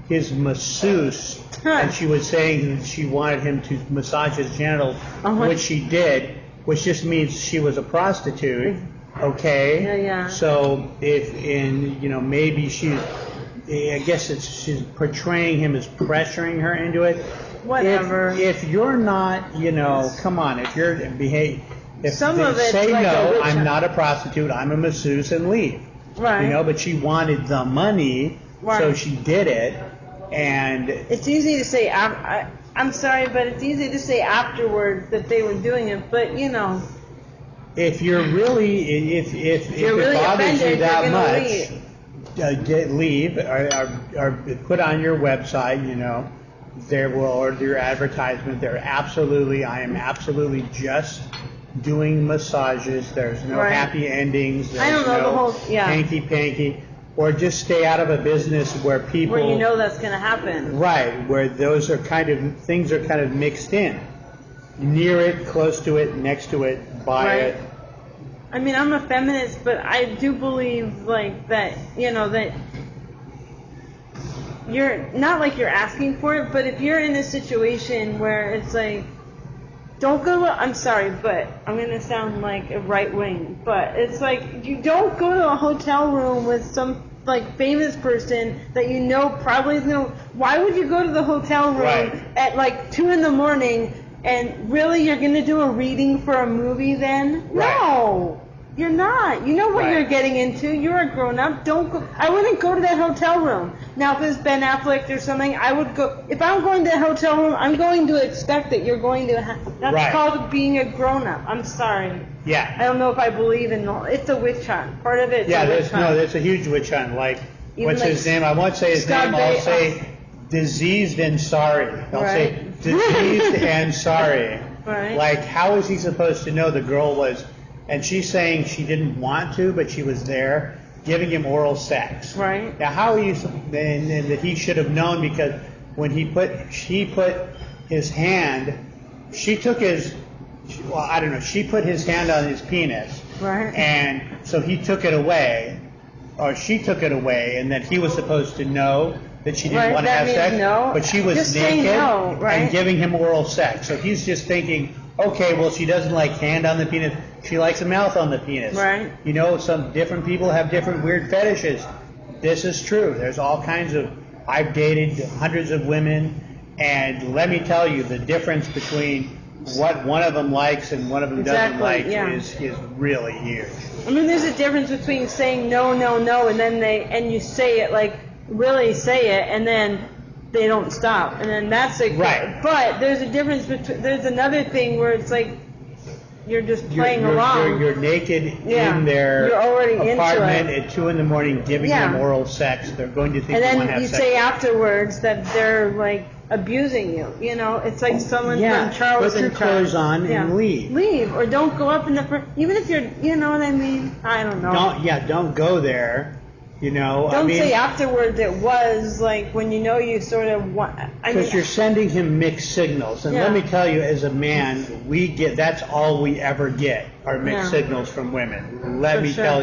his masseuse, and she was saying that she wanted him to massage his genitals, which she did, which just means she was a prostitute. Okay. Yeah. So maybe I guess she's portraying him as pressuring her into it. Whatever. If you're not, you know, come on, if you're some of it say like no, I'm not a prostitute, I'm a masseuse, and leave. Right. You know, but she wanted the money, so she did it, and it's easy to say. I'm sorry, but it's easy to say afterwards that they were doing it. But you know, if you're really, if it bothers you that much, leave or put on your website. You know, or your advertisement. I am absolutely just doing massages. There's no happy endings. There's I don't know the whole hanky panky. Or just stay out of a business where people... Where you know that's going to happen. Right, where things are kind of mixed in. Near it, close to it, next to it, by it. I mean, I'm a feminist, but I do believe, like, that, that you're not like you're asking for it, but if you're in a situation where it's like, don't go to, I'm sorry, but I'm going to sound like a right wing, but it's like, you don't go to a hotel room with some, like, famous person that you know probably is going to, why would you go to the hotel room at, like, 2 in the morning, and really you're going to do a reading for a movie then? No! You're not. You know what you're getting into. You're a grown-up. Don't go. I wouldn't go to that hotel room. Now, if it's Ben Affleck or something, I would go. If I'm going to that hotel room, I'm going to expect that you're going to have. That's called being a grown-up. I'm sorry. Yeah. I don't know if I believe in it's a witch hunt. Part of it. There's a huge witch hunt. Like, what's his name? I won't say his name. I'll say diseased and sorry. I'll say diseased and sorry. Right. Like, how is he supposed to know the girl was? And she's saying she didn't want to, but she was there, giving him oral sex. Right. Now, how are you? And that he should have known, because when she put his hand, she took his. Well, I don't know. She put his hand on his penis. Right. And so he took it away, or she took it away, and that he was supposed to know that she didn't want to have sex. No. But she was just naked and giving him oral sex. So he's just thinking, okay, well, she doesn't like hand on the penis. She likes a mouth on the penis. Right. You know, some different people have different weird fetishes. This is true. There's all kinds of. I've dated hundreds of women, and let me tell you, the difference between what one of them likes and one of them doesn't like is really huge. I mean, there's a difference between saying no, no, no, and then you say it, like, really say it, and then they don't stop, and then that's like. Right. But there's a difference between. There's another thing where it's like you're just playing along. You're naked in their apartment at 2 in the morning, giving them oral sex. They're going to think you want to have sex. And then you say afterwards that they're like abusing you. You know, it's like someone when Charles put your clothes on and leave. Leave, or don't go up in the even if you're. You know what I mean? I don't know. Don't go there. You know, don't say afterwards it was like when you know you sort of want. Because you're sending him mixed signals, and let me tell you, as a man, that's all we ever get are mixed signals from women. Let me tell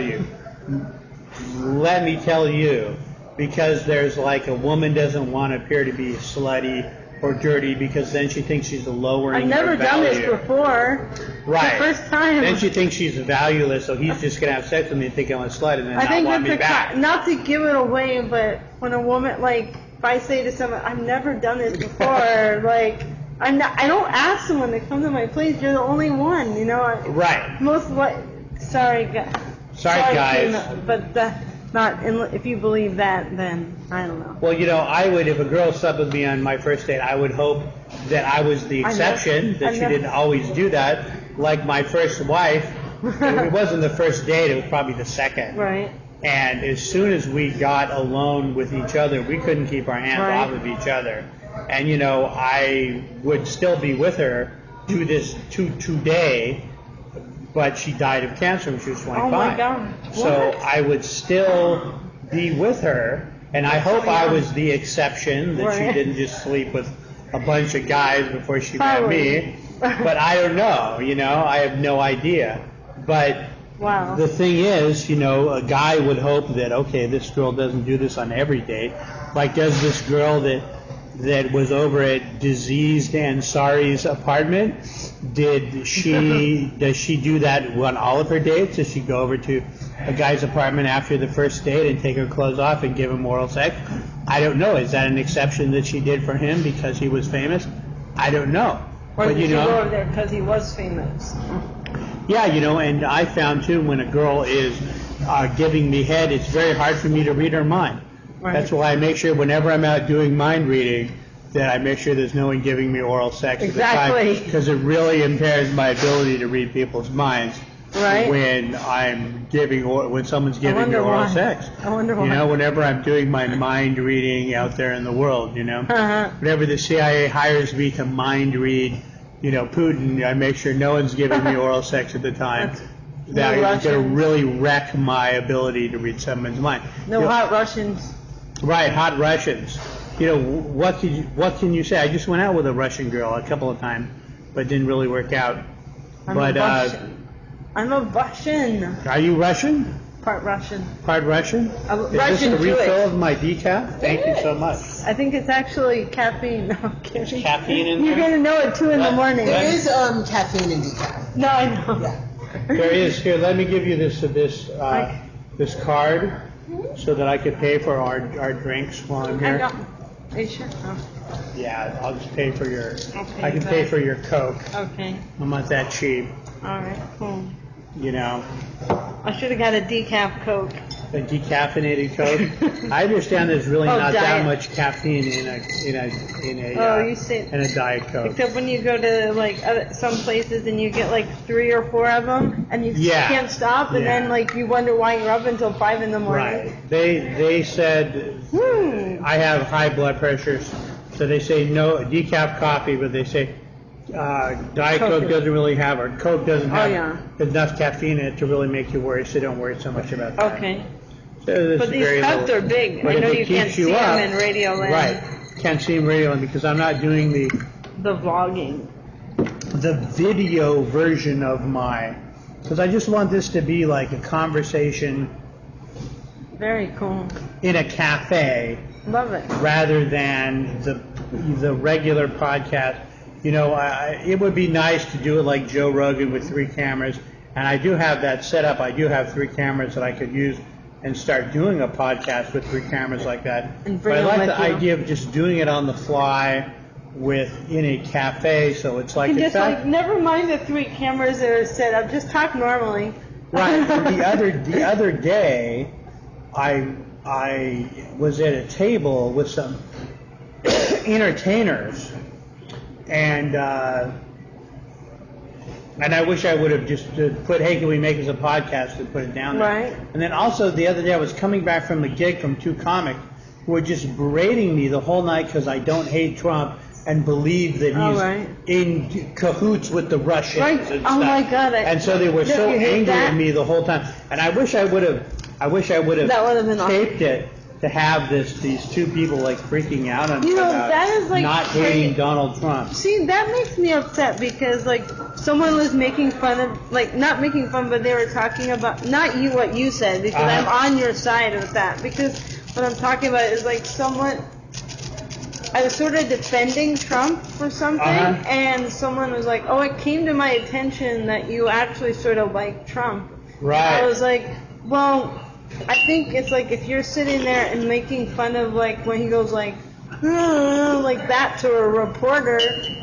you, because there's like a woman doesn't want to appear to be slutty or dirty because then she thinks she's a lowering. I've never done this before. Right. The first time. Then she thinks she's valueless, so he's just gonna have sex with me and think I'm a slut and then not want me back. Not to give it away, but when a woman, like, if I say to someone, I've never done this before, like, I don't ask someone to come to my place. You're the only one, you know. Right. Sorry, guys. Sorry, guys. But if you believe that, then I don't know. Well, you know, I would, if a girl slept with me on my first date, I would hope that I was the exception, that she didn't always do that. Like my first wife, it wasn't the first date, it was probably the second. Right. And as soon as we got alone with each other, we couldn't keep our hands off of each other. And, you know, I would still be with her to today, but she died of cancer when she was 25. Oh my God. So I would still be with her, and I hope I was the exception, that she didn't just sleep with a bunch of guys before she met me. But I don't know, you know, I have no idea. But the thing is, you know, a guy would hope that, okay, this girl doesn't do this on every date. Like, does this girl that was over at Diseased and Sorry's apartment, does she do that on all of her dates? Does she go over to a guy's apartment after the first date and take her clothes off and give him oral sex? I don't know. Is that an exception that she did for him because he was famous? I don't know. Or did she go over there because he was famous? Yeah, you know, and I found too, when a girl is giving me head, it's very hard for me to read her mind. Right. That's why I make sure whenever I'm out doing mind reading that I make sure there's no one giving me oral sex at the time, because it really impairs my ability to read people's minds. Right. When someone's giving me oral sex. I wonder why. You know, whenever I'm doing my mind reading out there in the world, you know. Whenever the CIA hires me to mind read, you know, Putin, I make sure no one's giving me oral sex at the time. That is going to really wreck my ability to read someone's mind. No hot Russians. Right, hot Russians. You know, what can you say? I just went out with a Russian girl a couple of times, but didn't really work out. I'm a Russian. Are you Russian? Part Russian. Part Russian? Is Russian this a Jewish. refill of my decaf? Thank you so much. I think it's actually caffeine. No, I'm There's kidding. caffeine in You're there? going to know at 2 in the morning. There is caffeine in decaf. No, I know. Yeah. There is. Here, let me give you this card so that I could pay for our drinks while I'm I here. know. Are you sure? Oh, Yeah, I'll just pay for your. Okay, I can pay for your Coke. okay. I'm not that cheap, All right, cool. you know. I should have got a decaf Coke. A decaffeinated Coke. I understand there's really Oh, not that diet. much caffeine You say. in a Diet Coke. Except when you go to like some places and you get like 3 or 4 of them and you Yeah. can't stop and Yeah. then like you wonder why you're up until 5 in the morning. Right. They said I have high blood pressure, so they say no decaf coffee, but they say Diet Coke doesn't really have, or Coke doesn't have enough caffeine in it to really make you worry, so don't worry so much about that. Okay. So there's But these very cups little- are big. but I if know it you can't keeps see you them up- in Radio Land. Right. Can't see them radio because I'm not doing The vlogging. the video version of because I just want this to be like a conversation Very cool. in a cafe Love it. rather than the regular podcast. You know, it would be nice to do it like Joe Rogan with 3 cameras, and I do have that set up. I do have 3 cameras that I could use and start doing a podcast with 3 cameras like that. And But bring I like them the with you. idea of just doing it on the fly in a cafe, so it's like And in just fact, like never mind the 3 cameras that are set up. Just talk normally. right. The other day, I was at a table with some entertainers, and I wish I would have just put, hey, can we make this a podcast and put it down there? Right. And then also the other day I was coming back from a gig from 2 comics who were just berating me the whole night because I don't hate Trump and believe that he's in cahoots with the Russians Right. and Oh stuff. my God. And so they were Don't so you hate angry that? at me the whole time. And I wish I would have That would have been taped it to have these 2 people like freaking out on You know, about that is, like, not hating crazy. Donald Trump. See, that makes me upset because, like, someone was making fun of, like, not making fun, but they were talking about, not you, what you said, because I'm on your side with that. Because what I'm talking about is, like, I was sort of defending Trump for something, and someone was like, oh, it came to my attention that you actually sort of like Trump. Right. I was like, well, I think it's like if you're sitting there and making fun of like when he goes like that to a reporter,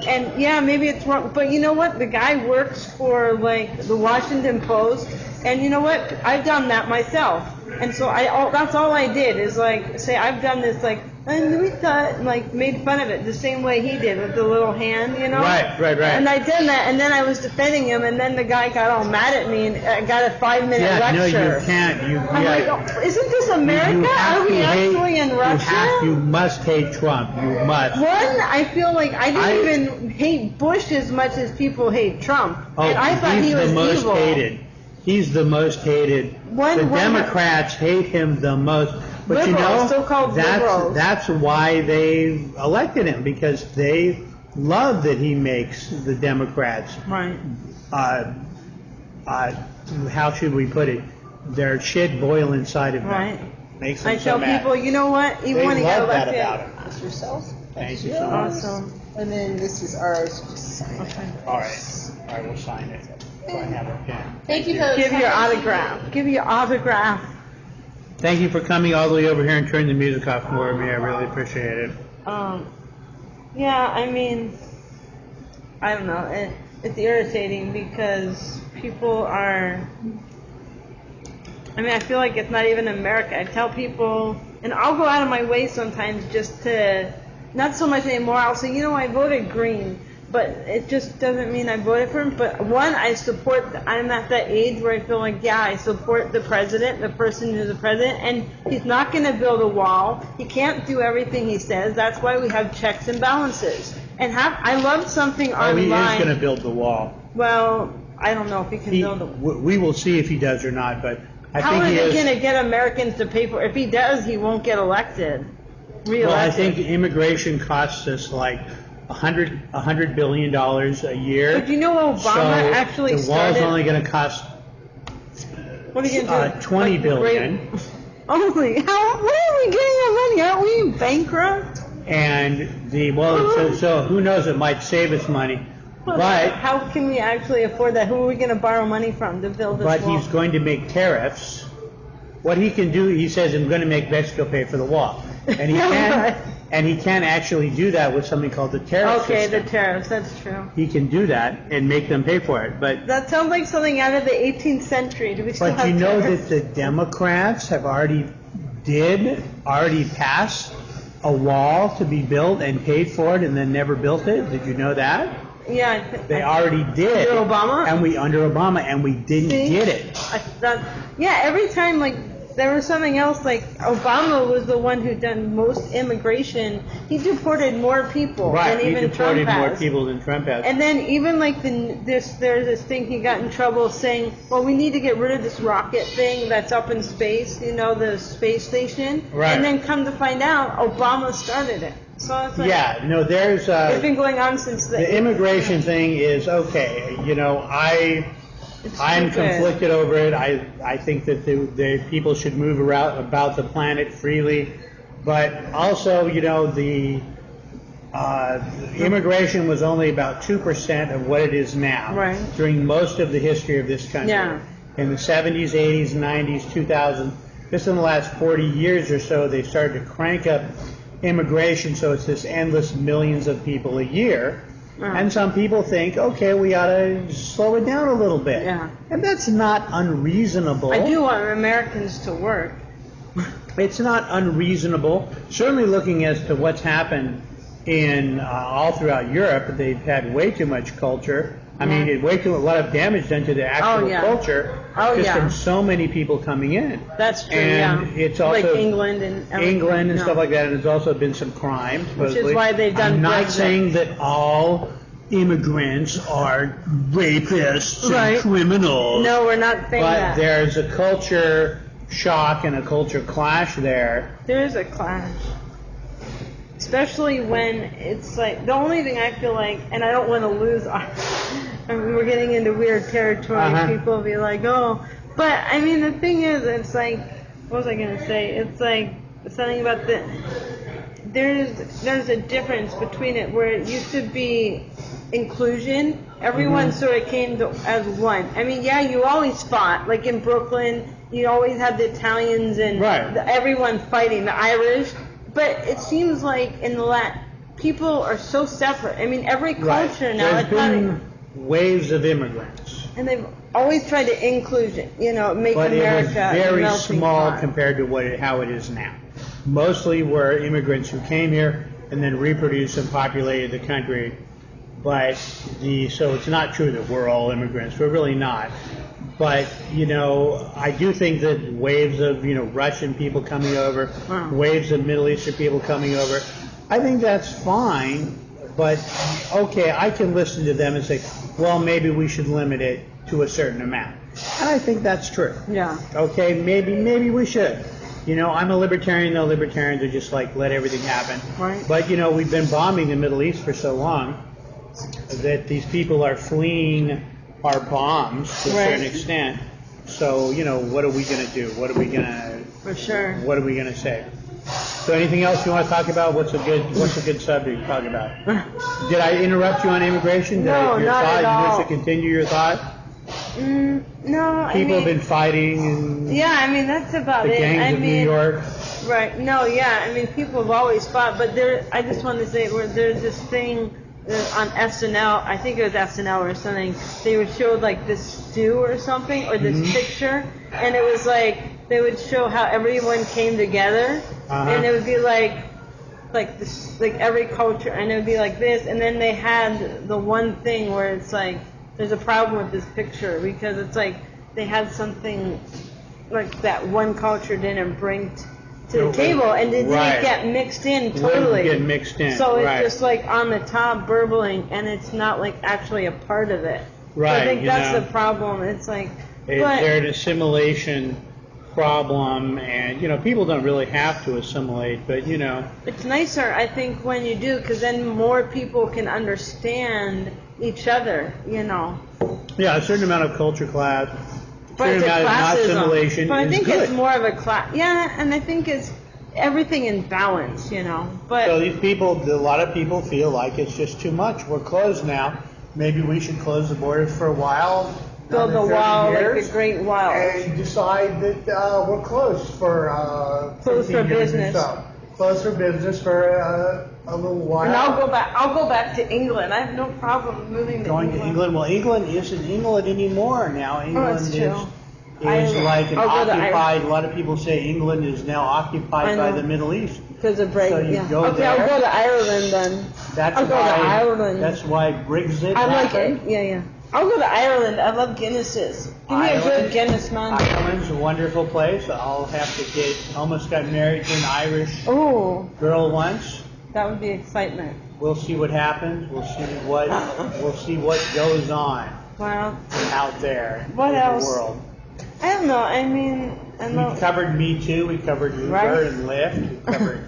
and yeah, maybe it's wrong, but you know what? The guy works for like the Washington Post, and you know what? I've done that myself, and so that's all I did is like say I've done this like. And we thought, like, made fun of it the same way he did with the little hand, you know? Right. And I did that, and then I was defending him, and then the guy got all mad at me and got a 5-minute lecture. No, you can't. I'm like, oh, isn't this America? Are we actually in Russia? You must hate Trump. You must. One, I feel like I didn't even hate Bush as much as people hate Trump. And I thought he was the most evil. hated. He's the most hated. The Democrats hate him the most. But Liberals, so-called liberals. That's why they elected him, because they love that he makes the Democrats. Right. How should we put it? Their shit boil inside of them. Right. Makes them I so tell mad. people, you know what? Even They when he got love that elected. about him. That's yourself. Thank you so much. Awesome. And then this is ours. Just sign it. Okay. All right. We'll sign it. So I have a pen. Thank you, folks. Give your autograph. Give your autograph. Thank you for coming all the way over here and turning the music off for me. I really appreciate it. Yeah, I mean, I don't know. It's irritating because people are. I mean, I feel like it's not even America. I tell people, and I'll go out of my way sometimes just to, not so much anymore. I'll say, you know, I voted green. But it just doesn't mean I voted for him. But one, I'm at that age where I feel like, yeah, I support the president, the person who's the president, and he's not going to build a wall. He can't do everything he says. That's why we have checks and balances. And I loved something online. He is going to build the wall. Well, I don't know if he can build a wall. We will see if he does or not, but I How think are he they is. going to get Americans to pay for it? If he does, he won't get elected. Re-elected. Well, I think immigration costs us like $100 billion a year. But you know Obama actually the wall's started. only going to cost What are you going to do? 20 billion. Only. Where are we getting our money? Aren't we bankrupt? And so who knows, it might save us money. But how can we actually afford that? Who are we going to borrow money from to build this wall? But he's going to make tariffs. What he can do, he says, I'm going to make Mexico pay for the wall. And he and he can actually do that with something called the tariff system. Okay, the tariffs, that's true. He can do that and make them pay for it. But that sounds like something out of the 18th century. Do we still have But you know tariffs? that the Democrats have already passed a wall to be built and paid for it and then never built it? Did you know that? Yeah, they already did. Under Obama? Under Obama, and we didn't get it. Every time, there was something else, Obama was the one who done most immigration. He deported more people than even Trump has. Right, he deported more people than Trump has. And then even there's this thing, he got in trouble saying, well, we need to get rid of this rocket thing that's up in space, the space station. Right. And then come to find out, Obama started it. So it's there's it's been going on since the immigration thing is okay. I'm conflicted over it. I think that the people should move around about the planet freely, but also the immigration was only about 2% of what it is now during most of the history of this country. Yeah. In the 70s, 80s, 90s, 2000, just in the last 40 years or so, they started to crank up immigration, so it's this endless millions of people a year. And some people think, okay, we ought to slow it down a little bit. Yeah. And that's not unreasonable. I do want Americans to work. It's not unreasonable. Certainly looking as to what's happened in all throughout Europe, they've had way too much culture. I mean, a lot of damage done to the actual culture from so many people coming in. That's true, and it's also like England and stuff like that, and there's also been some crime, supposedly. Which is why they've done I'm not Brexit. saying that all immigrants are rapists and criminals. No, we're not saying that. But there's a culture shock and a culture clash there. There is a clash. Especially when it's the only thing I feel like, and I don't want to lose we're getting into weird territory. People will be like, oh, but I mean, the thing is, it's what was I going to say? It's something about there's a difference between it where it used to be inclusion. Everyone sort of came as one. I mean, you always fought. Like in Brooklyn, you always had the Italians and everyone fighting, the Irish. But it seems like in the people are so separate. I mean, every culture now. There's been waves of immigrants. And they've always tried to inclusion, make but America it was very melting small pot. compared to how it is now. Mostly were immigrants who came here and then reproduced and populated the country. But so it's not true that we're all immigrants. We're really not. But, I do think that waves of, Russian people coming over, waves of Middle Eastern people coming over, I think that's fine. But, okay, I can listen to them and say, well, maybe we should limit it to a certain amount. And I think that's true. Yeah. Okay, maybe we should. I'm a libertarian, though libertarians are just let everything happen. Right. But, we've been bombing the Middle East for so long that these people are fleeing our bombs to a certain extent. So, what are we going to do? What are we going to... For sure. What are we going to say? So anything else you want to talk about? What's a good subject to talk about? Did I interrupt you on immigration? No, not at all. You wish to continue your thought? No, People have been fighting and... Yeah, I mean, that's about the it. gangs of New York. Right. No, I mean, people have always fought, but I just want to say where there's this thing on SNL, I think it was SNL or something, they would show this stew or something, or this picture, and it was they would show how everyone came together, and it would be this, every culture, and it would be like this, and then they had the one thing where it's there's a problem with this picture, because it's they had something that one culture didn't bring to the table, and it didn't get mixed in totally. Get mixed in. So it's just on the top burbling, and it's not actually a part of it. Right. So I think that's the problem. It's there's an assimilation problem, and people don't really have to assimilate, but it's nicer, I think, when you do, because then more people can understand each other. Yeah, a certain amount of culture clash But certain it's a amount of classism. assimilation But I is think good. it's more of a class. Yeah, and I think it's everything in balance, you know. But So these people, a lot of people feel like it's just too much. We're closed now. Maybe we should close the borders for a while. build another the 30 wall, like years, the Great Wall. And decide that we're closed for Closed 15 for years or business. so. Closed for business for a little while. And I'll go back to England. I have no problem moving to going to England. Well, England isn't England anymore now. England that's is true. like an I'll go to occupied. A lot of people say England is now occupied by the Middle East. Because of Brexit. So you Yeah. go Okay, there. I'll go to Ireland then. That's I'll go to why. Ireland. That's why Brexit I like happened. it. Yeah. I'll go to Ireland. I love Guinnesses. Give me a good Ireland? Guinness, man. Ireland's a wonderful place. I'll have to almost got married to an Irish Oh, girl once. that would be excitement. We'll see what happens. We'll see what goes on Wow. out there What in else? the world. I don't know. I mean, I know. We covered Me Too. We covered Uber Right. and Lyft. We covered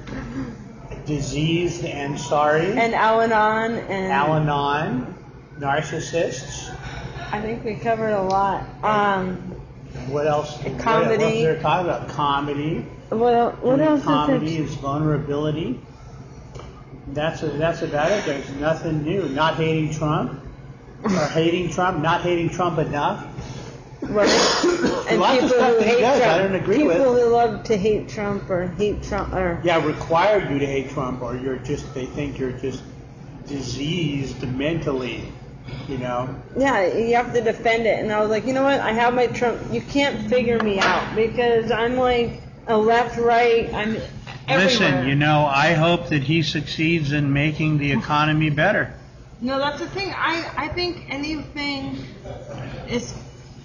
Diseased and Sorry. And Al-Anon and Al-Anon. Narcissists. I think we covered a lot. What else? Comedy. What else they're talking about? Comedy. What else Comedy is is vulnerability. That's about it. There's nothing new. Not hating Trump. Or hating Trump. Not hating Trump enough. there? Right. And Lots of people stuff who that he hate does, Trump. I don't agree people with. who love to hate Trump or hate Trump or Yeah, require you to hate Trump, or they think you're just diseased mentally, you know. yeah, you have to defend it. And I was like, you know what? I have my Trump. You can't figure me out because I'm like a left, right. I'm everywhere. Listen, you know, I hope that he succeeds in making the economy better. No, that's the thing. I think anything is,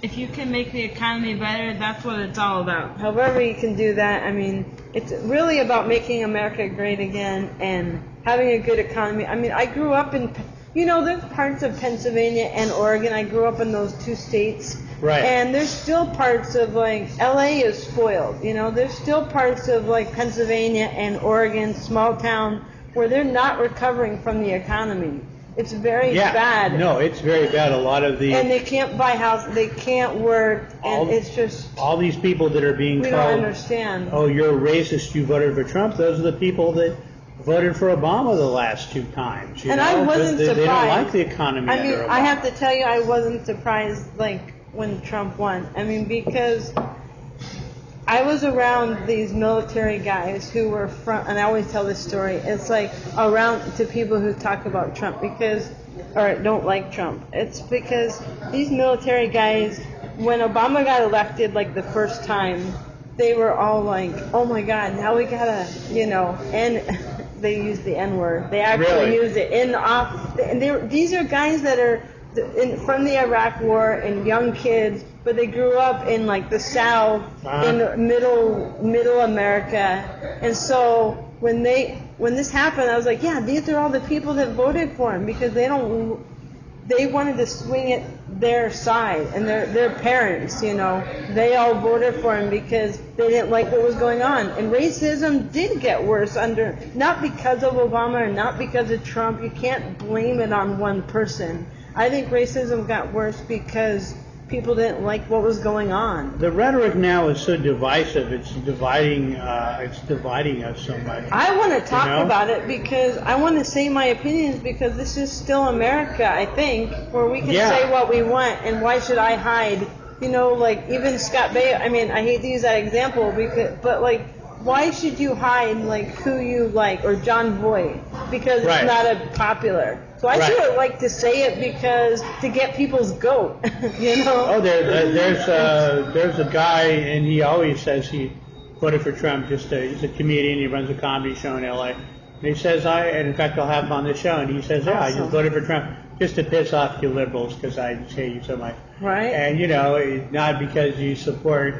if you can make the economy better, that's what it's all about. However you can do that, I mean, it's really about making America great again and having a good economy. I mean, I grew up in, there's parts of Pennsylvania and Oregon. I grew up in those two states. Right. And there's still parts of, like, LA is spoiled. There's still parts of, like, Pennsylvania and Oregon, small town, where they're not recovering from the economy. It's very bad. No, it's very bad. A lot of the And they can't buy houses, they can't work, and it's just, all these people that are being we don't called, understand. oh, you're a racist, you voted for Trump. Those are the people that voted for Obama the last two times. And I wasn't they surprised. don't like the economy I mean, under Obama. I have to tell you, I wasn't surprised, like, when Trump won. I mean, because I was around these military guys who were from, and I always tell this story, it's like around to people who talk about Trump or don't like Trump. It's because these military guys, when Obama got elected, like the first time, they were all like, oh my God, now we gotta, and they used the N-word. They actually used it and these are guys that are from the Iraq War and young kids, but they grew up in like the South, in middle America, and so when this happened, I was like, yeah, these are all the people that voted for him because they wanted to swing it their side, and their parents, they all voted for him because they didn't like what was going on. And racism did get worse not because of Obama and not because of Trump. You can't blame it on one person. I think racism got worse because people didn't like what was going on. The rhetoric now is so divisive. It's dividing us so much. I want to talk about it because I want to say my opinions because this is still America, I think, where we can say what we want, and why should I hide? Like even Scott Baio, I mean, I hate to use that example, but like, why should you hide like who you like, or John Voight, because it's not a popular. So I should like to say it because to get people's goat, Oh, there's a guy, and he always says he voted for Trump. He's a comedian. He runs a comedy show in L.A. And he says, and in fact, I'll have him on the show. And he says, I just voted for Trump just to piss off you liberals because I just hate you so much. Right. And not because you support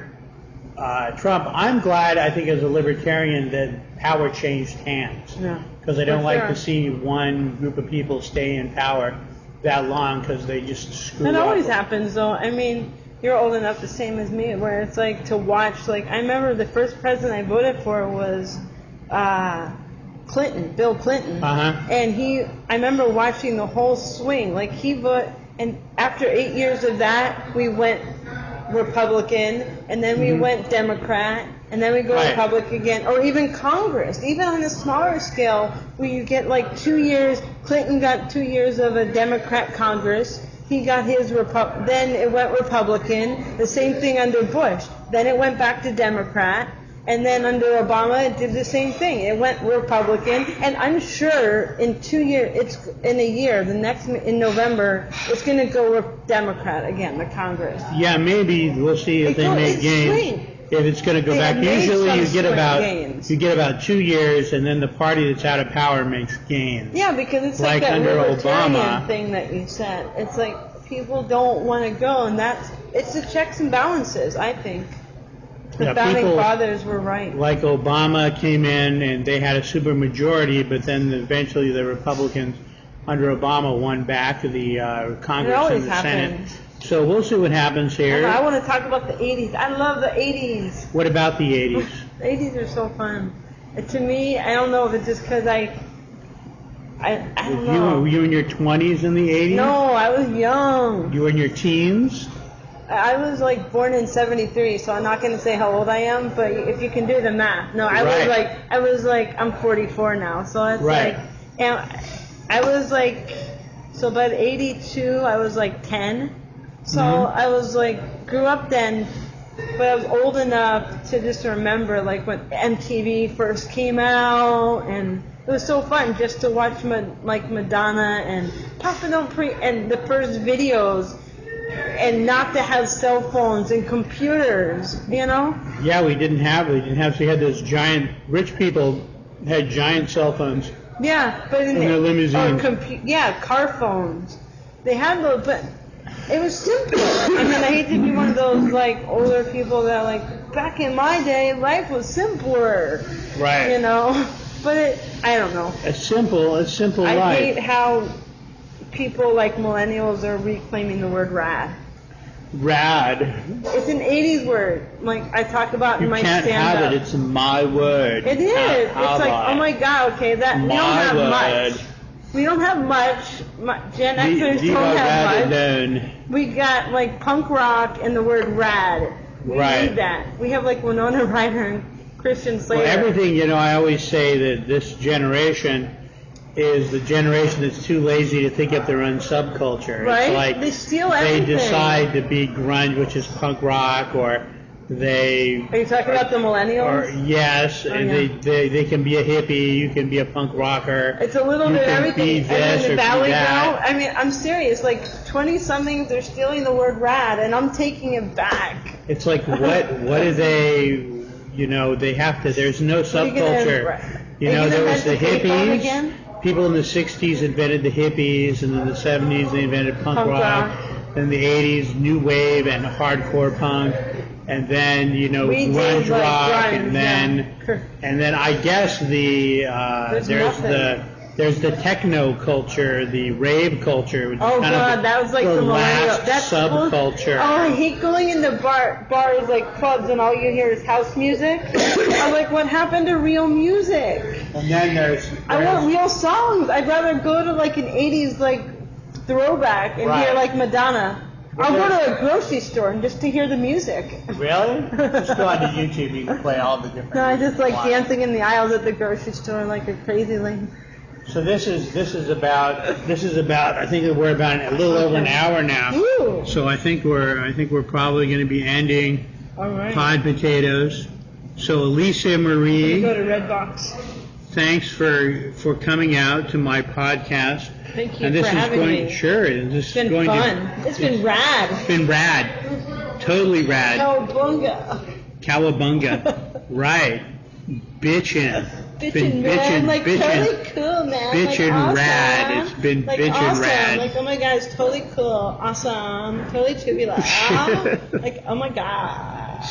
Trump. I'm glad, I think, as a libertarian, that power changed hands. Yeah. Because I don't like to see one group of people stay in power that long because they just screw up. It always happens, though. I mean, you're old enough, the same as me, where it's like to watch. Like, I remember the first president I voted for was Clinton, Bill Clinton. And I remember watching the whole swing. Like, and after 8 years of that, we went Republican, and then we went Democrat, and then we go Republican again, or even Congress. Even on a smaller scale, where you get like 2 years. Clinton got 2 years of a Democrat Congress. He got his then it went Republican. The same thing under Bush. Then it went back to Democrat. And then under Obama, it did the same thing. It went Republican. And I'm sure in 2 years, in November, it's going to go Democrat again, the Congress. Yeah, maybe we'll see if they make gains. If it's going to go back, usually you get about 2 years, and then the party that's out of power makes gains. Yeah, because it's like that under libertarian Obama thing that you said. It's like people don't want to go, and it's the checks and balances, I think. The founding fathers were right. Like Obama came in, and they had a super majority, but then eventually the Republicans under Obama won back to the Congress and the Senate. So we'll see what happens here. I want to talk about the 80s. I love the 80s. What about the 80s? The 80s are so fun. To me, I don't know if it's just because I don't know. Were you in your 20s in the 80s? No, I was young. You were in your teens? I was like born in 73, so I'm not going to say how old I am, but if you can do the math. No, I'm 44 now, so it's like, and I was like, so by 82, I was like 10. So I was like, grew up then, but I was old enough to just remember like when MTV first came out, and it was so fun just to watch like Madonna and Papa Don't Preach and the first videos, and not to have cell phones and computers, you know? Yeah, we didn't have. So you had those giant, rich people had giant cell phones. Yeah, but in their limousines. Car phones. They had those, but it was simple. I mean, I hate to be one of those like older people that like back in my day, life was simpler. Right. You know, but I don't know. It's simple life. I hate how people like millennials are reclaiming the word rad. Rad. It's an 80s word. Like I talk about in my stand-up. You can't have it. It's my word. It is. It's like, oh my God. Okay, that we don't have much. We don't have much. Gen Xers don't have much. We got like punk rock and the word rad. We need that. We have like Winona Ryder and Christian Slater. Well, everything, I always say that this generation is the generation that's too lazy to think up their own subculture. Right? It's like they steal everything. They decide to be grunge, which is punk rock, or they... Are you talking about the millennials? Yes, and they can be a hippie, you can be a punk rocker. It's a little bit of everything. And the Valley Girl, I mean, I'm serious, like 20-somethings, they're stealing the word rad, and I'm taking it back. It's like, what do they, they have to, there's no subculture. There was the hippies. People in the 60s invented the hippies, and in the 70s they invented punk rock. Then the 80s, new wave and hardcore punk, and then grunge rock, and then I guess there's the techno culture, the rave culture, which is that was like the last subculture. I hate going into bars like clubs and all you hear is house music. I'm like, what happened to real music? And then I want real songs. I'd rather go to like an 80s like throwback and hear like Madonna. I'll go to a grocery store just to hear the music. Really? Just go onto YouTube, you can play all the different. No, I just like dancing in the aisles at the grocery store like a crazy lady. So this is about I think we're about a little over an hour now. Ooh. So I think we're probably going to be ending Pod Potatoes. So Alycia Marie, go to Redbox. Thanks for coming out to my podcast. Thank you for having me. Sure, this it's been fun. It's been rad. It's been rad. Totally rad. Cowabunga. Right. Bitchin', man. Like totally cool, man. Bitchin' like, awesome. Rad. It's been like, bitchin' awesome. rad. Like, oh my God, it's totally cool. Awesome. Totally tubular. Like, oh my God.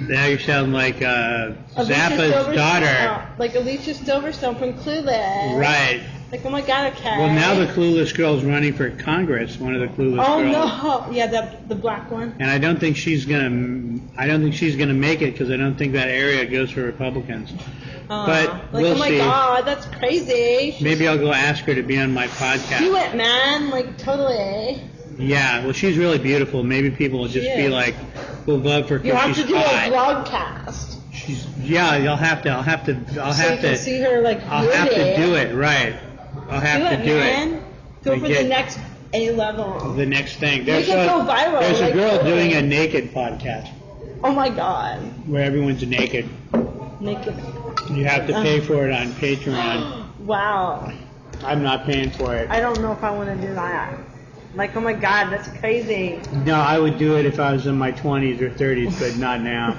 Now you sound like Zappa's daughter. Like Alicia Silverstone from Clueless. Right. Like, oh my God, okay. Well, now the clueless girl's running for Congress. One of the clueless girls. Oh no! Yeah, the black one. And I don't think she's gonna make it because I don't think that area goes for Republicans. But we'll see. Oh my God, that's crazy. Maybe I'll go ask her to be on my podcast. Do it, man. Like totally. Yeah, well, she's really beautiful. Maybe people will just be like, will love her You have because to she's do a hot. vlogcast. I'll have to See her like. I'll have to do it, right. I'll have to do it. Go for the next A level. The next thing. Make it go viral. There's a like girl totally. doing a naked podcast Oh my god. where everyone's naked. Naked. You have to pay for it on Patreon. Wow. I'm not paying for it. I don't know if I want to do that. Like, oh my god, that's crazy. No, I would do it if I was in my 20s or 30s, but not now.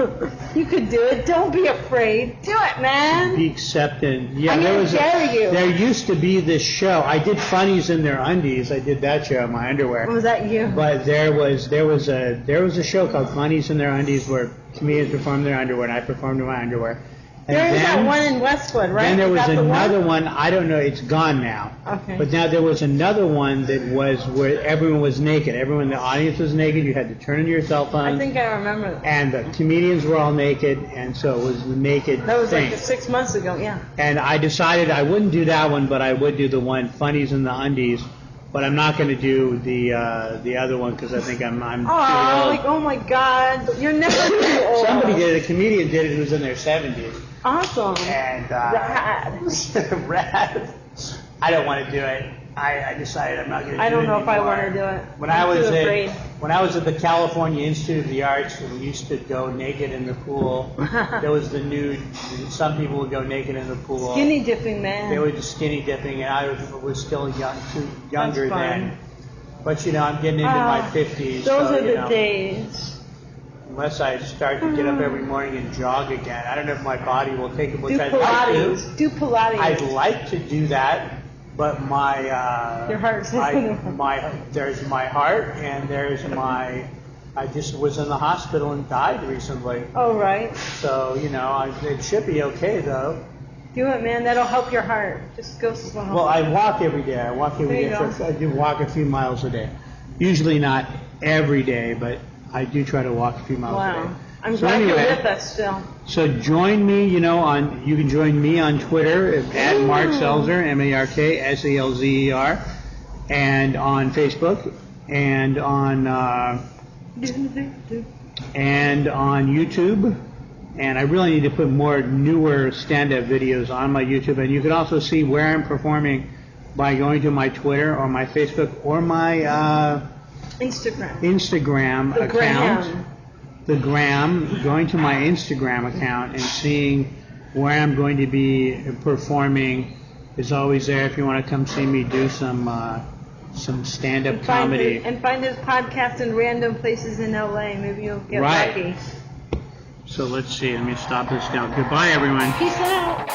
You could do it. Don't be afraid. Do it, man. Be accepted. Yeah, I'm gonna dare you. There used to be this show. I did funnies in their undies. I did that show in my underwear. Was that you? But there was a show called Funnies in Their Undies where comedians performed their underwear and I performed in my underwear. And There is then, that one in Westwood, right? Then there Is was that the another one. I don't know. It's gone now. Okay. But now there was another one that was where everyone was naked. Everyone in the audience was naked. You had to turn into your cell phone. I think I remember that. And the comedians were all naked, and so it was the naked That was thing. like 6 months ago, yeah. And I decided I wouldn't do that one, but I would do the one Funnies in the Undies. But I'm not going to do the other one because I think I'm too Oh, old. like, oh my god. You're never too old. Somebody did it. A comedian did it who was in their 70s. Awesome. And Rad. rad. I don't want to do it. I decided I'm not going to do it I don't know if I anymore. want to do it. When I'm I was too afraid. when I was at the California Institute of the Arts, we used to go naked in the pool. There was the nude. Some people would go naked in the pool. Skinny dipping, man. They were just skinny dipping, and I was still younger That's fun. then. But you know, I'm getting into my 50s. Those so, are you the know, days. unless I start to get up every morning and jog again, I don't know if my body will take it. Which Do I'd like to. Pilates. Do Pilates. I'd like to do that, but my Your heart's there's my heart and there's my. I just was in the hospital and died recently. Oh, right. So you know, it should be okay though. Do it, man. That'll help your heart. Just go slow. Well, I walk every day. I walk every There you day. go. I do walk a few miles a day. Usually not every day, but I do try to walk a few miles a day. Wow. I'm So glad anyway, you're with us still. So join me, you can join me on Twitter at Mark Selzer, MarkSelzer, and on Facebook, and on YouTube. And I really need to put more newer stand-up videos on my YouTube. And you can also see where I'm performing by going to my Twitter or my Facebook or my Instagram account. Gram. The Gram, going to my Instagram account and seeing where I'm going to be performing is always there if you want to come see me do some stand-up comedy. And find his podcast in random places in LA. Maybe you'll get lucky. So let's see. Let me stop this now. Goodbye, everyone. Peace out.